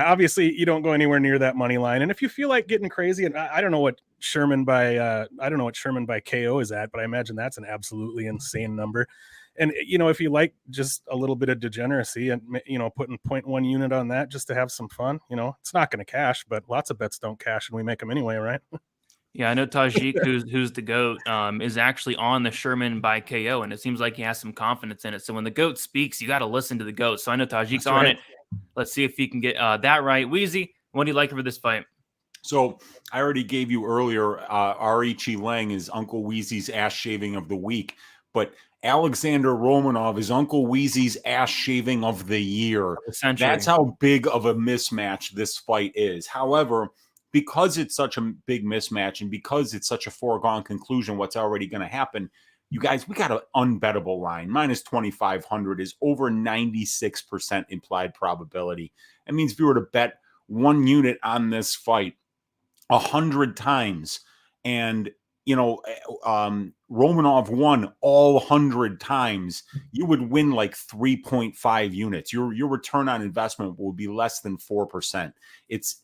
obviously you don't go anywhere near that money line. And if you feel like getting crazy, and I don't know what Sherman by KO is at, but I imagine that's an absolutely insane number. And if you like just a little bit of degeneracy and putting 0.1 unit on that just to have some fun, it's not going to cash, but lots of bets don't cash and we make them anyway, right?
Yeah, I know Tajik, who's the GOAT, is actually on the Sherman by KO, and it seems like he has some confidence in it. So when the GOAT speaks, you got to listen to the GOAT. So I know Tajik's on it. Let's see if he can get that right. Weezy, what do you like for this fight?
So I already gave you earlier, Arichi Lang is Uncle Weezy's ass shaving of the week, but Alexander Romanov is Uncle Weezy's ass shaving of the year. That's how big of a mismatch this fight is. However, because it's such a big mismatch and because it's such a foregone conclusion what's already going to happen, you guys, we got an unbettable line. Minus 2,500 is over 96% implied probability. That means if you were to bet 1 unit on this fight 100 times and, Romanov won all 100 times, you would win like 3.5 units. Your return on investment will be less than 4%. It's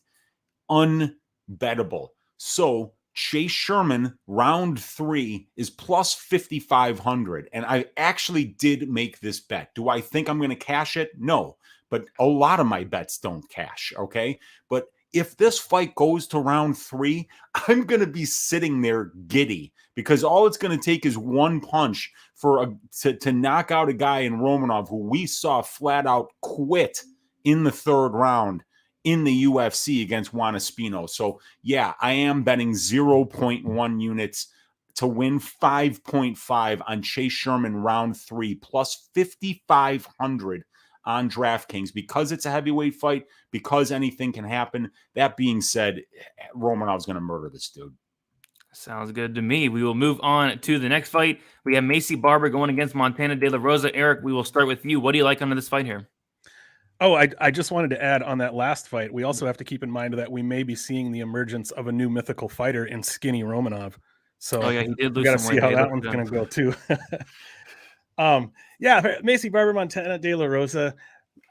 unbettable. So Chase Sherman round 3 is plus 5,500. And I actually did make this bet. Do I think I'm going to cash it? No, but a lot of my bets don't cash. Okay. But if this fight goes to round 3, I'm going to be sitting there giddy because all it's going to take is one punch to knock out a guy in Romanov who we saw flat out quit in the 3rd round in the UFC against Juan Espino. So yeah, I am betting 0.1 units to win 5.5 on Chase Sherman round 3 plus 5,500 on DraftKings because it's a heavyweight fight, because anything can happen. That being said, Romanov's going to murder this dude.
Sounds good to me. We will move on to the next fight. We have Maycee Barber going against Montana De La Rosa. Erik, we will start with you. What do you like under this fight here?
Oh, I just wanted to add on that last fight. We also have to keep in mind that we may be seeing the emergence of a new mythical fighter in Skinny Romanov. So
he did lose.
We got to see how that one's going to go too. Yeah, Maycee Barber, Montana De La Rosa.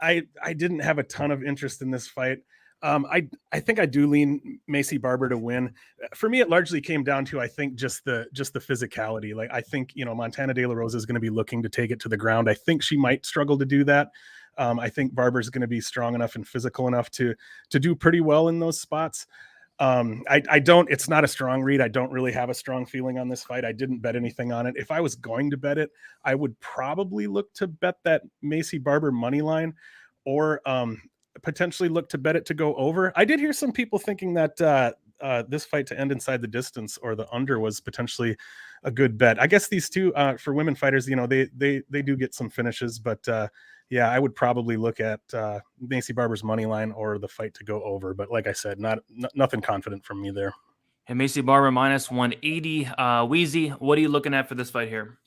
I didn't have a ton of interest in this fight. I think I do lean Maycee Barber to win. For me, it largely came down to, I think, just the physicality. Like, I think, Montana De La Rosa is going to be looking to take it to the ground. I think she might struggle to do that. I think Barber's going to be strong enough and physical enough to do pretty well in those spots. It's not a strong read. I don't really have a strong feeling on this fight. I didn't bet anything on it. If I was going to bet it, I would probably look to bet that Maycee Barber money line, or potentially look to bet it to go over. I did hear some people thinking that this fight to end inside the distance or the under was potentially a good bet. I guess these two for women fighters, they do get some finishes, but yeah, I would probably look at Maycee Barber's money line or the fight to go over. But like I said, nothing confident from me there.
And Maycee Barber minus 180. Weezy, what are you looking at for this fight here?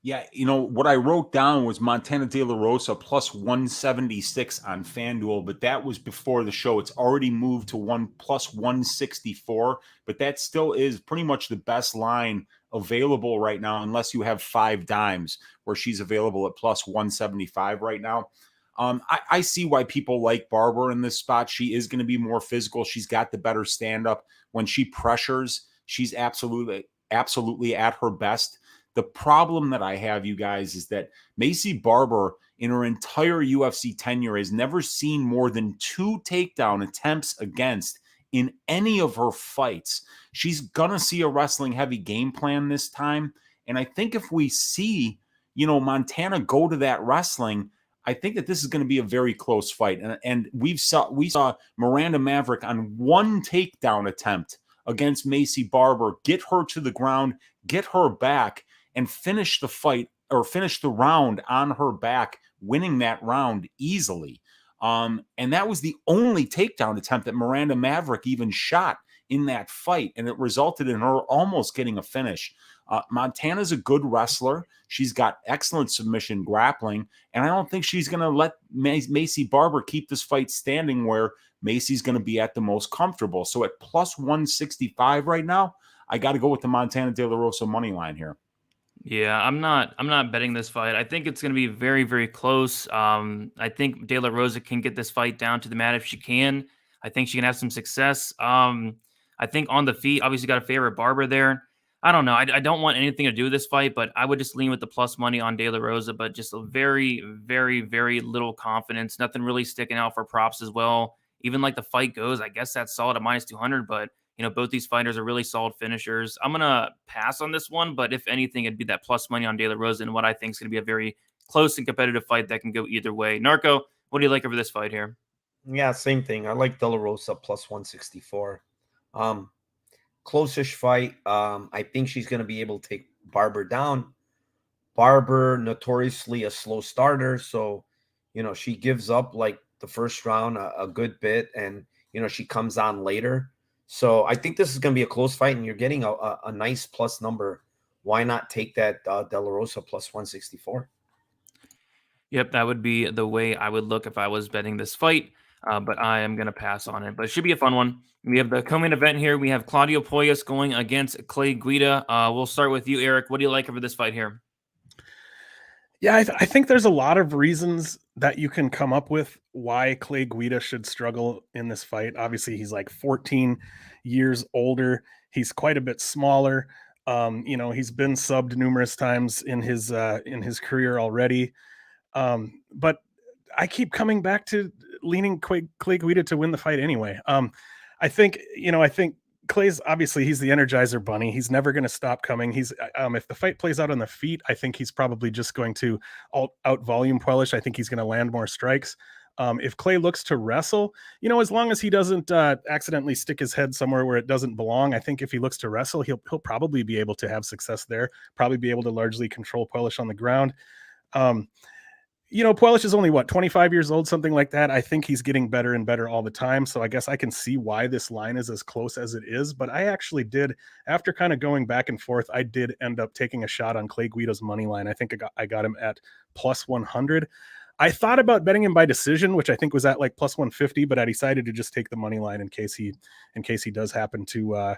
Yeah, what I wrote down was Montana De La Rosa plus 176 on FanDuel, but that was before the show. It's already moved to plus 164, but that still is pretty much the best line available right now, unless you have 5 dimes, where she's available at plus 175 right now. I see why people like Barber in this spot. She is going to be more physical. She's got the better stand-up. When she pressures, she's absolutely at her best. The problem that I have, you guys, is that Maycee Barber, in her entire UFC tenure, has never seen more than 2 takedown attempts against in any of her fights. She's going to see a wrestling heavy game plan this time. And I think if we see, Montana go to that wrestling, I think that this is going to be a very close fight. And we saw Miranda Maverick on 1 takedown attempt against Maycee Barber, get her to the ground, get her back, and finish the fight or finish the round on her back, winning that round easily. And that was the only takedown attempt that Miranda Maverick even shot in that fight, and it resulted in her almost getting a finish. Montana's a good wrestler. She's got excellent submission grappling, and I don't think she's going to let Maycee Barber keep this fight standing where Maycee's going to be at the most comfortable. So at plus 165 right now, I got to go with the Montana De La Rosa money line here.
Yeah, I'm not betting this fight. I think it's going to be very, very close. I think De La Rosa can get this fight down to the mat if she can. I think she can have some success. I think on the feet, obviously got a favorite Barber there. I don't know. I don't want anything to do with this fight, but I would just lean with the plus money on De La Rosa, but just a very, very, very little confidence. Nothing really sticking out for props as well. Even like the fight goes, I guess that's solid at minus 200, but both these fighters are really solid finishers. I'm going to pass on this one, but if anything, it'd be that plus money on De La Rosa and what I think is going to be a very close and competitive fight that can go either way. Narco, what do you like over this fight here?
Yeah, same thing. I like De La Rosa plus 164. Close-ish fight. I think she's going to be able to take Barber down. Barber, notoriously a slow starter, so, she gives up like the first round a good bit, and, she comes on later. So I think this is going to be a close fight, and you're getting a nice plus number. Why not take that De La Rosa plus 164?
Yep, that would be the way I would look if I was betting this fight, but I am going to pass on it. But it should be a fun one. We have the co-main event here. We have Claudio Poyas going against Clay Guida. We'll start with you, Erik. What do you like over this fight here?
Yeah, I think there's a lot of reasons that you can come up with why Clay Guida should struggle in this fight. Obviously, he's like 14 years older. He's quite a bit smaller. He's been subbed numerous times in his career already. But I keep coming back to leaning Clay Guida to win the fight anyway. I think Clay's obviously he's the Energizer Bunny. He's never going to stop coming. He's if the fight plays out on the feet, I think he's probably just going to out volume Puelish. I think he's going to land more strikes. If Clay looks to wrestle, as long as he doesn't accidentally stick his head somewhere where it doesn't belong, I think if he looks to wrestle, he'll probably be able to have success there. Probably be able to largely control Puelish on the ground. Puelish is only 25 years old, something like that. I think he's getting better and better all the time. So I guess I can see why this line is as close as it is. But I actually did, after kind of going back and forth, I did end up taking a shot on Clay Guida's money line. I think I got him at plus 100. I thought about betting him by decision, which I think was at like plus 150, but I decided to just take the money line in case he does happen to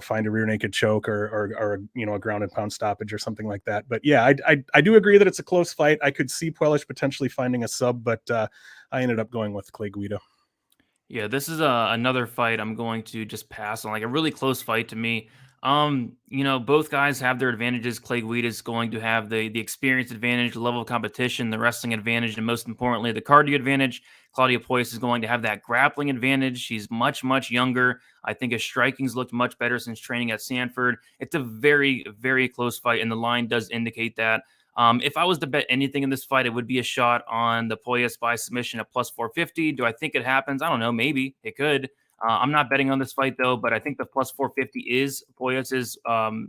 find a rear naked choke or a ground and pound stoppage or something like that. But yeah, I do agree that it's a close fight. I could see Puelish potentially finding a sub, but I ended up going with Clay Guida.
Yeah, this is another fight I'm going to just pass on, like a really close fight to me. Both guys have their advantages. Clay Guida is going to have the experience advantage, the level of competition, the wrestling advantage, and most importantly, the cardio advantage. Claudio Puelles is going to have that grappling advantage. She's much, much younger. I think his striking's looked much better since training at Sanford. It's a very, very close fight, and the line does indicate that. If I was to bet anything in this fight, it would be a shot on the Puelles by submission at plus 450. Do I think it happens? I don't know. Maybe it could. I'm not betting on this fight, though, but I think the plus 450 is Puelles'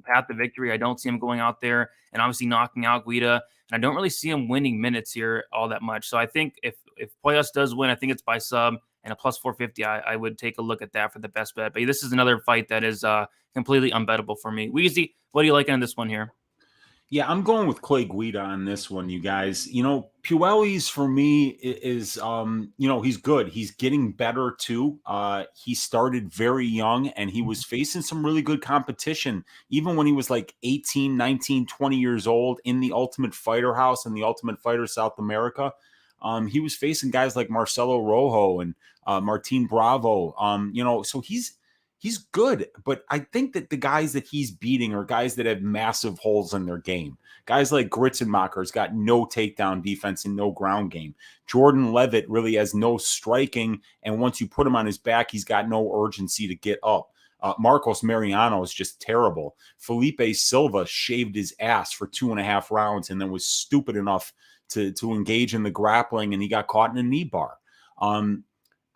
path to victory. I don't see him going out there and obviously knocking out Guida, and I don't really see him winning minutes here all that much. So I think if Puelles does win, I think it's by sub, and a plus 450, I would take a look at that for the best bet. But this is another fight that is completely unbettable for me. Weezy, what are you liking in this one here?
Yeah, I'm going with Clay Guida on this one, you guys. Puelles for me is, he's good. He's getting better too. He started very young and he was facing some really good competition, even when he was like 18, 19, 20 years old in the Ultimate Fighter House and the Ultimate Fighter South America. He was facing guys like Marcelo Rojo and Martin Bravo. So he's good, but I think that the guys that he's beating are guys that have massive holes in their game. Guys like Gritzenmacher's got no takedown defense and no ground game. Jordan Levitt really has no striking, and once you put him on his back, he's got no urgency to get up. Marcos Mariano is just terrible. Felipe Silva shaved his ass for 2.5 rounds and then was stupid enough to engage in the grappling, and he got caught in a knee bar.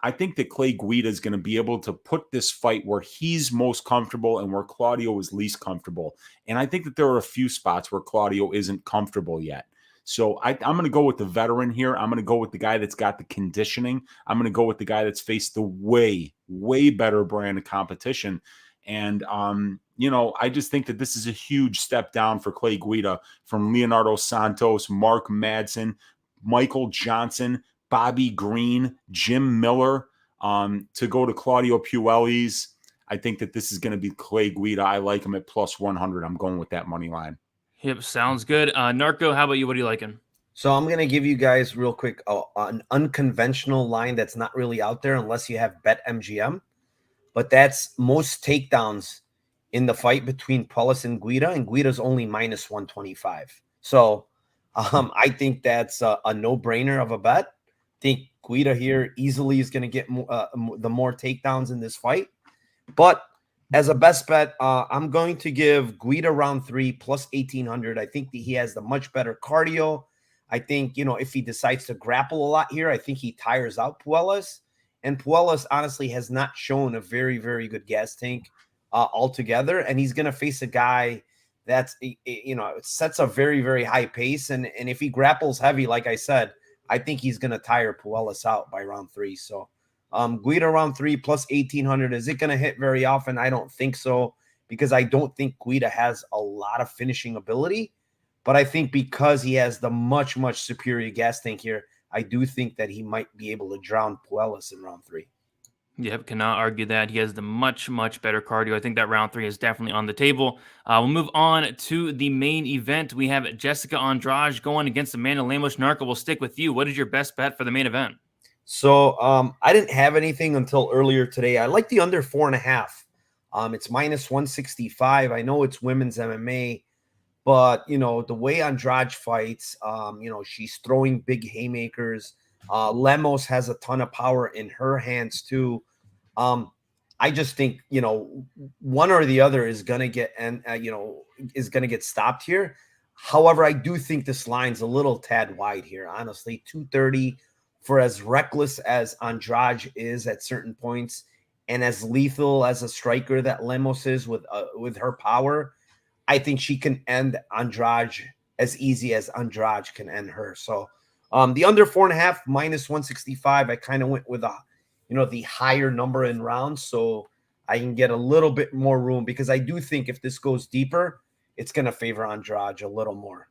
I think that Clay Guida is going to be able to put this fight where he's most comfortable and where Claudio is least comfortable. And I think that there are a few spots where Claudio isn't comfortable yet. So I'm going to go with the veteran here. I'm going to go with the guy that's got the conditioning. I'm going to go with the guy that's faced the way, way better brand of competition. And, I just think that this is a huge step down for Clay Guida from Leonardo Santos, Mark Madsen, Michael Johnson, Bobby Green, Jim Miller, to go to Claudio Puelles. I think that this is going to be Clay Guida. I like him at plus 100. I'm going with that money line.
Yep, sounds good. Narco, how about you? What are you liking?
So I'm going to give you guys real quick an unconventional line that's not really out there unless you have BetMGM, but that's most takedowns in the fight between Puelles and Guida's only minus 125. So I think that's a no-brainer of a bet. I think Guida here easily is going to get the more takedowns in this fight. But as a best bet, I'm going to give Guida round 3 plus 1,800. I think that he has the much better cardio. I think, if he decides to grapple a lot here, I think he tires out Puelles. And Puelles honestly has not shown a very, very good gas tank altogether. And he's going to face a guy that's, sets a very, very high pace. And if he grapples heavy, like I said, I think he's going to tire Puelles out by round 3. So Guida round 3 plus 1,800. Is it going to hit very often? I don't think so, because I don't think Guida has a lot of finishing ability. But I think because he has the much, much superior gas tank here, I do think that he might be able to drown Puelles in round 3.
Yep, cannot argue that. He has the much, much better cardio. I think that round 3 is definitely on the table. We'll move on to the main event. We have Jessica Andrade going against Amanda Lemos. Narco, we'll stick with you. What is your best bet for the main event?
So I didn't have anything until earlier today. I like the under 4.5. It's minus 165. I know it's women's MMA, but the way Andrade fights, she's throwing big haymakers. Lemos has a ton of power in her hands too. I just think one or the other is gonna get stopped here. However, I do think this line's a little tad wide here. Honestly, 230 for as reckless as Andrade is at certain points, and as lethal as a striker that Lemos is with her power. I think she can end Andrade as easy as Andrade can end her. So the under 4.5 minus 165. I kind of went with the higher number in rounds, so I can get a little bit more room, because I do think if this goes deeper, it's going to favor Andrade a little more.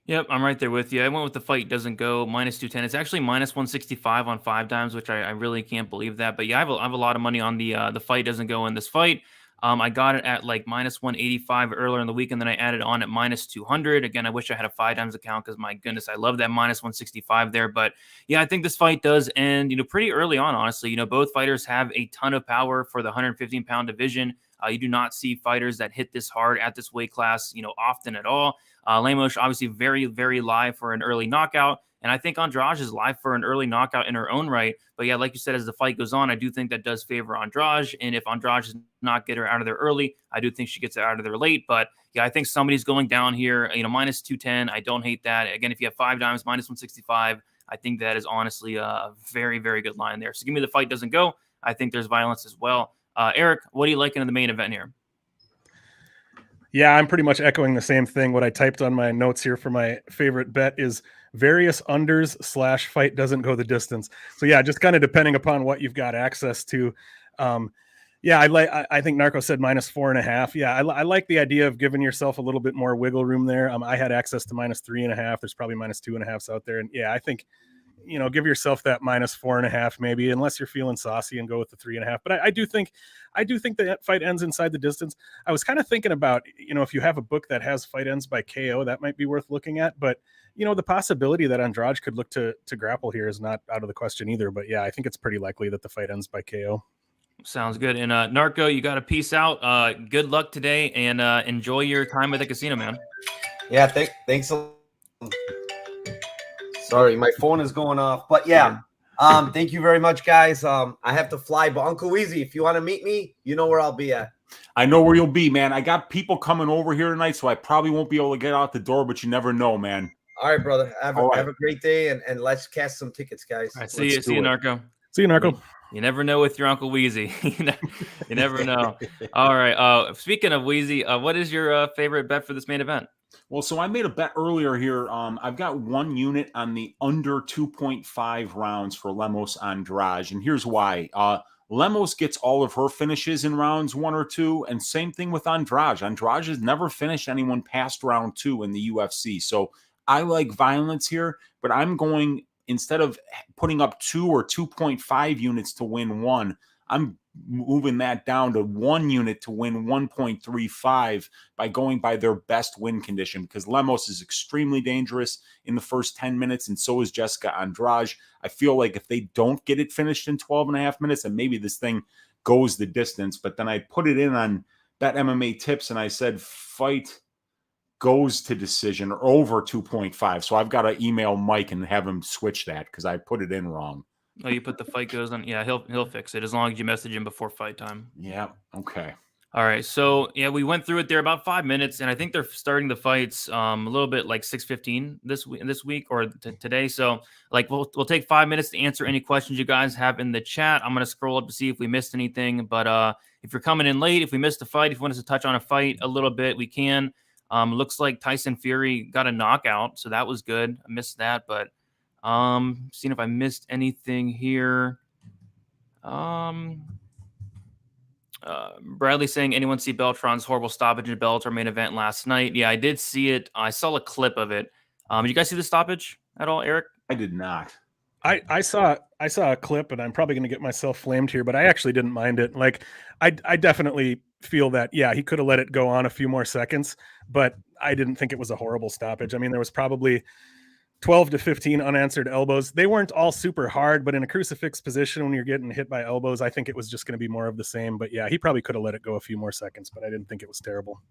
Yep, I'm right there with you. I went with the fight doesn't go minus 210. It's actually minus 165 on 5 times, which I really can't believe that. But yeah, I have a lot of money on the fight doesn't go in this fight. I got it at like minus 185 earlier in the week, and then I added on at minus 200. Again, I wish I had a 5 times account, because my goodness, I love that minus 165 there. But yeah, I think this fight does end, pretty early on, honestly. Both fighters have a ton of power for the 115-pound division. You do not see fighters that hit this hard at this weight class, often at all. Lemos obviously very, very live for an early knockout. And I think Andrade is live for an early knockout in her own right. But yeah, like you said, as the fight goes on, I do think that does favor Andrade. And if Andrade does not get her out of there early, I do think she gets out of there late. But yeah, I think somebody's going down here, minus 210. I don't hate that. Again, if you have 5 times, minus 165, I think that is honestly a very, very good line there. So give me the fight doesn't go. I think there's violence as well. Erik, what are you liking in the main event here?
Yeah, I'm pretty much echoing the same thing. What I typed on my notes here for my favorite bet is various unders / fight doesn't go the distance. So yeah, just kind of depending upon what you've got access to. Yeah, I think Narco said minus 4.5. Yeah, I like the idea of giving yourself a little bit more wiggle room there. I had access to minus 3.5. There's probably minus 2.5s out there. And yeah, I think, give yourself that minus 4.5, maybe, unless you're feeling saucy, and go with the 3.5. But I do think that fight ends inside the distance. I was kind of thinking about, if you have a book that has fight ends by KO, that might be worth looking at. But, the possibility that Andrade could look to grapple here is not out of the question either. But yeah, I think it's pretty likely that the fight ends by KO.
Sounds good. And Narco, you got to peace out. Good luck today, and enjoy your time at the casino, man.
Yeah, thanks a lot. Sorry, my phone is going off. But yeah, thank you very much, guys. I have to fly, but Uncle Weezy, if you want to meet me, you know where I'll be at.
I know where you'll be, man. I got people coming over here tonight, so I probably won't be able to get out the door, but you never know, man.
All right, brother. Have a great day, and let's cast some tickets, guys.
All right, see you, Narco.
See you, Narco.
You never know with your Uncle Weezy. You never know. All right. Speaking of Weezy, what is your favorite bet for this main event?
Well, so I made a bet earlier here. I've got 1 unit on the under 2.5 rounds for Lemos Andrade, and here's why. Lemos gets all of her finishes in rounds 1 or 2, and same thing with Andrade. Andrade has never finished anyone past round 2 in the UFC, so I like violence here, but I'm going, instead of putting up 2 or 2.5 units to win 1, I'm moving that down to 1 unit to win 1.35 by going by their best win condition, because Lemos is extremely dangerous in the first 10 minutes, and so is Jessica Andrade. I feel like if they don't get it finished in 12.5 minutes, and maybe this thing goes the distance. But then I put it in on Bet MMA Tips, and I said fight goes to decision or over 2.5. So I've got to email Mike and have him switch that, because I put it in wrong.
Oh, you put the fight goes on. Yeah, he'll fix it as long as you message him before fight time.
Yeah. Okay.
All right. So yeah, we went through it there about 5 minutes, and I think they're starting the fights a little bit like 6:15 this week or today. So like we'll take 5 minutes to answer any questions you guys have in the chat. I'm gonna scroll up to see if we missed anything. But if you're coming in late, if we missed a fight, if you want us to touch on a fight a little bit, we can. Looks like Tyson Fury got a knockout, so that was good. I missed that, but seeing if I missed anything here. Bradley saying, anyone see Beltron's horrible stoppage in Bellator main event last night? Yeah, I did see it. I saw a clip of it. Did you guys see the stoppage at all, Erik?
I did not.
I saw a clip, and I'm probably going to get myself flamed here, but I actually didn't mind it. Like, I definitely feel that, yeah, he could have let it go on a few more seconds, but I didn't think it was a horrible stoppage. I mean, there was probably 12 to 15 unanswered elbows. They weren't all super hard, but in a crucifix position, when you're getting hit by elbows, I think it was just going to be more of the same. But yeah, he probably could have let it go a few more seconds, but I didn't think it was terrible.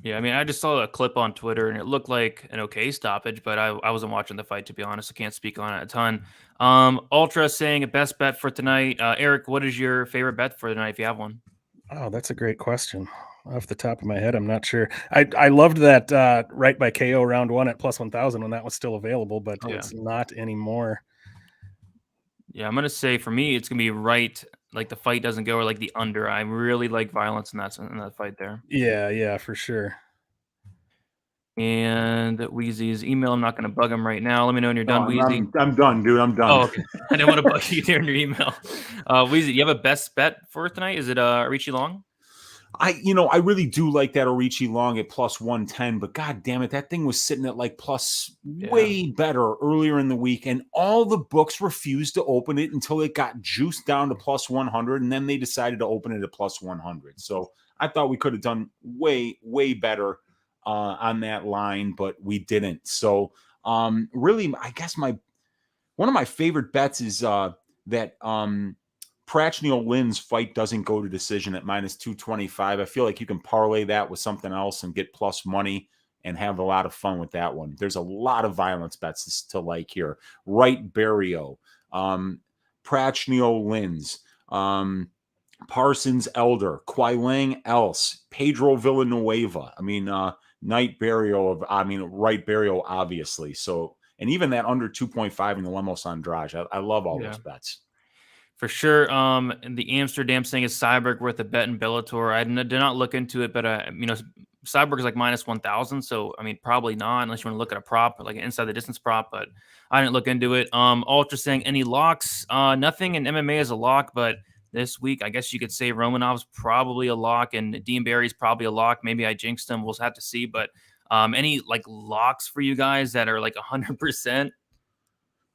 Yeah, I mean, I just saw a clip on Twitter, and it looked like an okay stoppage, but I wasn't watching the fight, to be honest. I can't speak on it a ton. Ultra saying a best bet for tonight. Erik, what is your favorite bet for tonight, if you have one?
Oh, that's a great question. Off the top of my head, I'm not sure. I loved that Wright by KO round 1 at plus 1,000 when that was still available, but it's not anymore.
Yeah, I'm going to say for me, it's going to be Wright. Like the fight doesn't go, or like the under. I really like violence in that fight there.
Yeah, for sure.
And Weezy's email. I'm not going to bug him right now. Let me know when you're done, Weezy.
I'm done, dude. I'm done.
Oh, okay. I didn't want to bug you there in your email. Weezy, you have a best bet for tonight? Is it Richie Long?
I really do like that Orichi Long at plus 110, but god damn it, that thing was sitting at like plus way better earlier in the week, and all the books refused to open it until it got juiced down to plus 100, and then they decided to open it at plus 100. So I thought we could have done way better on that line, but we didn't. So really, I guess one of my favorite bets is that Prachnio Lynn's fight doesn't go to decision at minus 225. I feel like you can parlay that with something else and get plus money and have a lot of fun with that one. There's a lot of violence bets to like here. Wright Barrio, Prachnio Lynn's, Parsons Elder, Quailang Ellis, Pedro Villanueva. I mean, Wright Barrio, obviously. So, and even that under 2.5 in the Lemos Andrade. I love all those bets.
For sure. And the Amsterdam saying is Cyborg worth a bet in Bellator. I did not look into it, but Cyborg is like minus 1,000. So I mean, probably not unless you want to look at a prop, like an inside the distance prop. But I didn't look into it. Ultra saying any locks? Nothing in MMA is a lock, but this week I guess you could say Romanov's probably a lock and Dean Barry's probably a lock. Maybe I jinxed him. We'll have to see. But any like locks for you guys that are like 100%?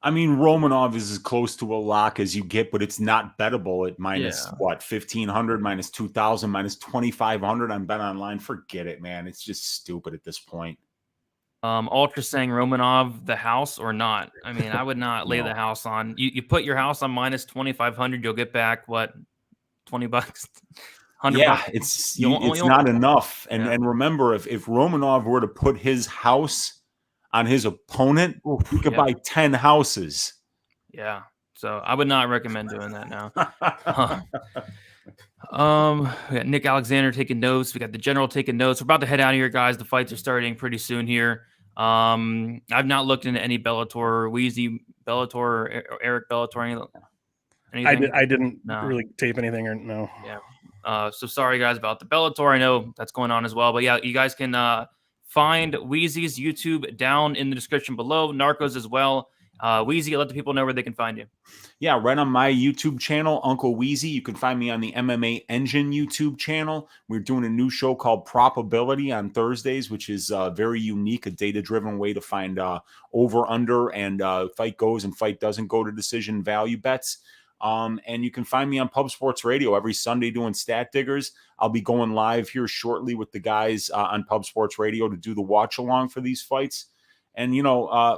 I mean, Romanov is as close to a lock as you get, but it's not bettable at minus 1,500, minus 2,000, minus 2,500 on Bet Online. Forget it, man. It's just stupid at this point.
Ultra saying Romanov the house or not? I mean, I would not lay the house on. You put your house on minus 2,500, you'll get back what, $20, $100.
Yeah, it's not enough. And remember, if Romanov were to put his house on his opponent, he could buy 10 houses.
Yeah. So I would not recommend doing that now. We got Nick Alexander taking notes. We got the general taking notes. We're about to head out of here, guys. The fights are starting pretty soon here. I've not looked into any Bellator, Weezy Bellator, or Erik Bellator. Anything?
I didn't really tape anything or no.
Yeah. So sorry, guys, about the Bellator. I know that's going on as well. But yeah, you guys can find Weezy's YouTube down in the description below. Narcos as well. Weezy, let the people know where they can find you.
Yeah, right on my YouTube channel, Uncle Weezy. You can find me on the MMA Engine YouTube channel. We're doing a new show called Probability on Thursdays, which is very unique, a data-driven way to find over-under and fight goes and fight doesn't go to decision value bets. And you can find me on Pub Sports Radio every Sunday doing Stat Diggers. I'll be going live here shortly with the guys on Pub Sports Radio to do the watch along for these fights. And,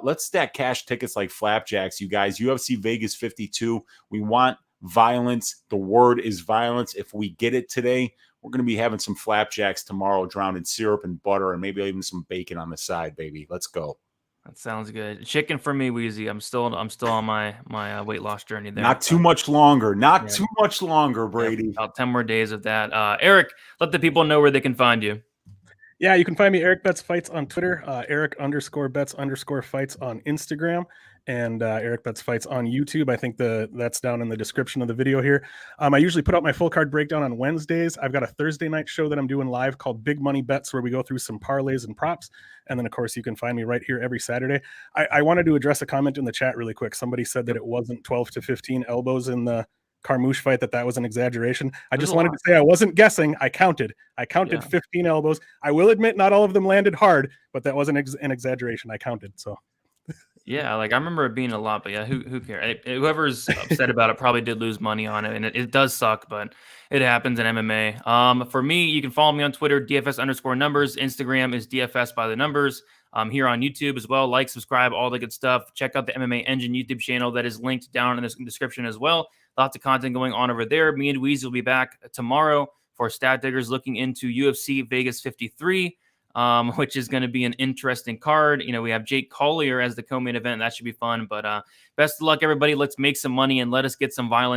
let's stack cash tickets like flapjacks, you guys. UFC Vegas 52. We want violence. The word is violence. If we get it today, we're going to be having some flapjacks tomorrow drowned in syrup and butter and maybe even some bacon on the side, baby. Let's go.
That sounds good. Chicken for me, Weezy. I'm still on my weight loss journey there.
Not too much longer. Too much longer, Brady.
About 10 more days of that. Erik, let the people know where they can find you.
Yeah, you can find me Erik Bets Fights on Twitter, Erik_Bets_Fights on Instagram, and Erik Bets Fights on YouTube. I think that's down in the description of the video here. I usually put out my full card breakdown on Wednesdays. I've got a Thursday night show that I'm doing live called Big Money Bets, where we go through some parlays and props. And then, of course, you can find me right here every Saturday. I wanted to address a comment in the chat really quick. Somebody said that it wasn't 12 to 15 elbows in the Carmouche fight, that was an exaggeration. I just wanted to say I wasn't guessing. I counted 15 elbows. I will admit not all of them landed hard, but that wasn't an exaggeration. I counted. So
Yeah, like I remember it being a lot, but yeah, who cares? Whoever's upset about it probably did lose money on it, and it does suck, but it happens in MMA. For me, you can follow me on Twitter, DFS_numbers. Instagram is DFS by the numbers. Here on YouTube as well. Like, subscribe, all the good stuff. Check out the MMA Engine YouTube channel that is linked down in the description as well. Lots of content going on over there. Me and Weezy will be back tomorrow for Stat Diggers looking into UFC Vegas 53. Which is going to be an interesting card. You know, we have Jake Collier as the co-main event. That should be fun. But best of luck, everybody. Let's make some money and let us get some violence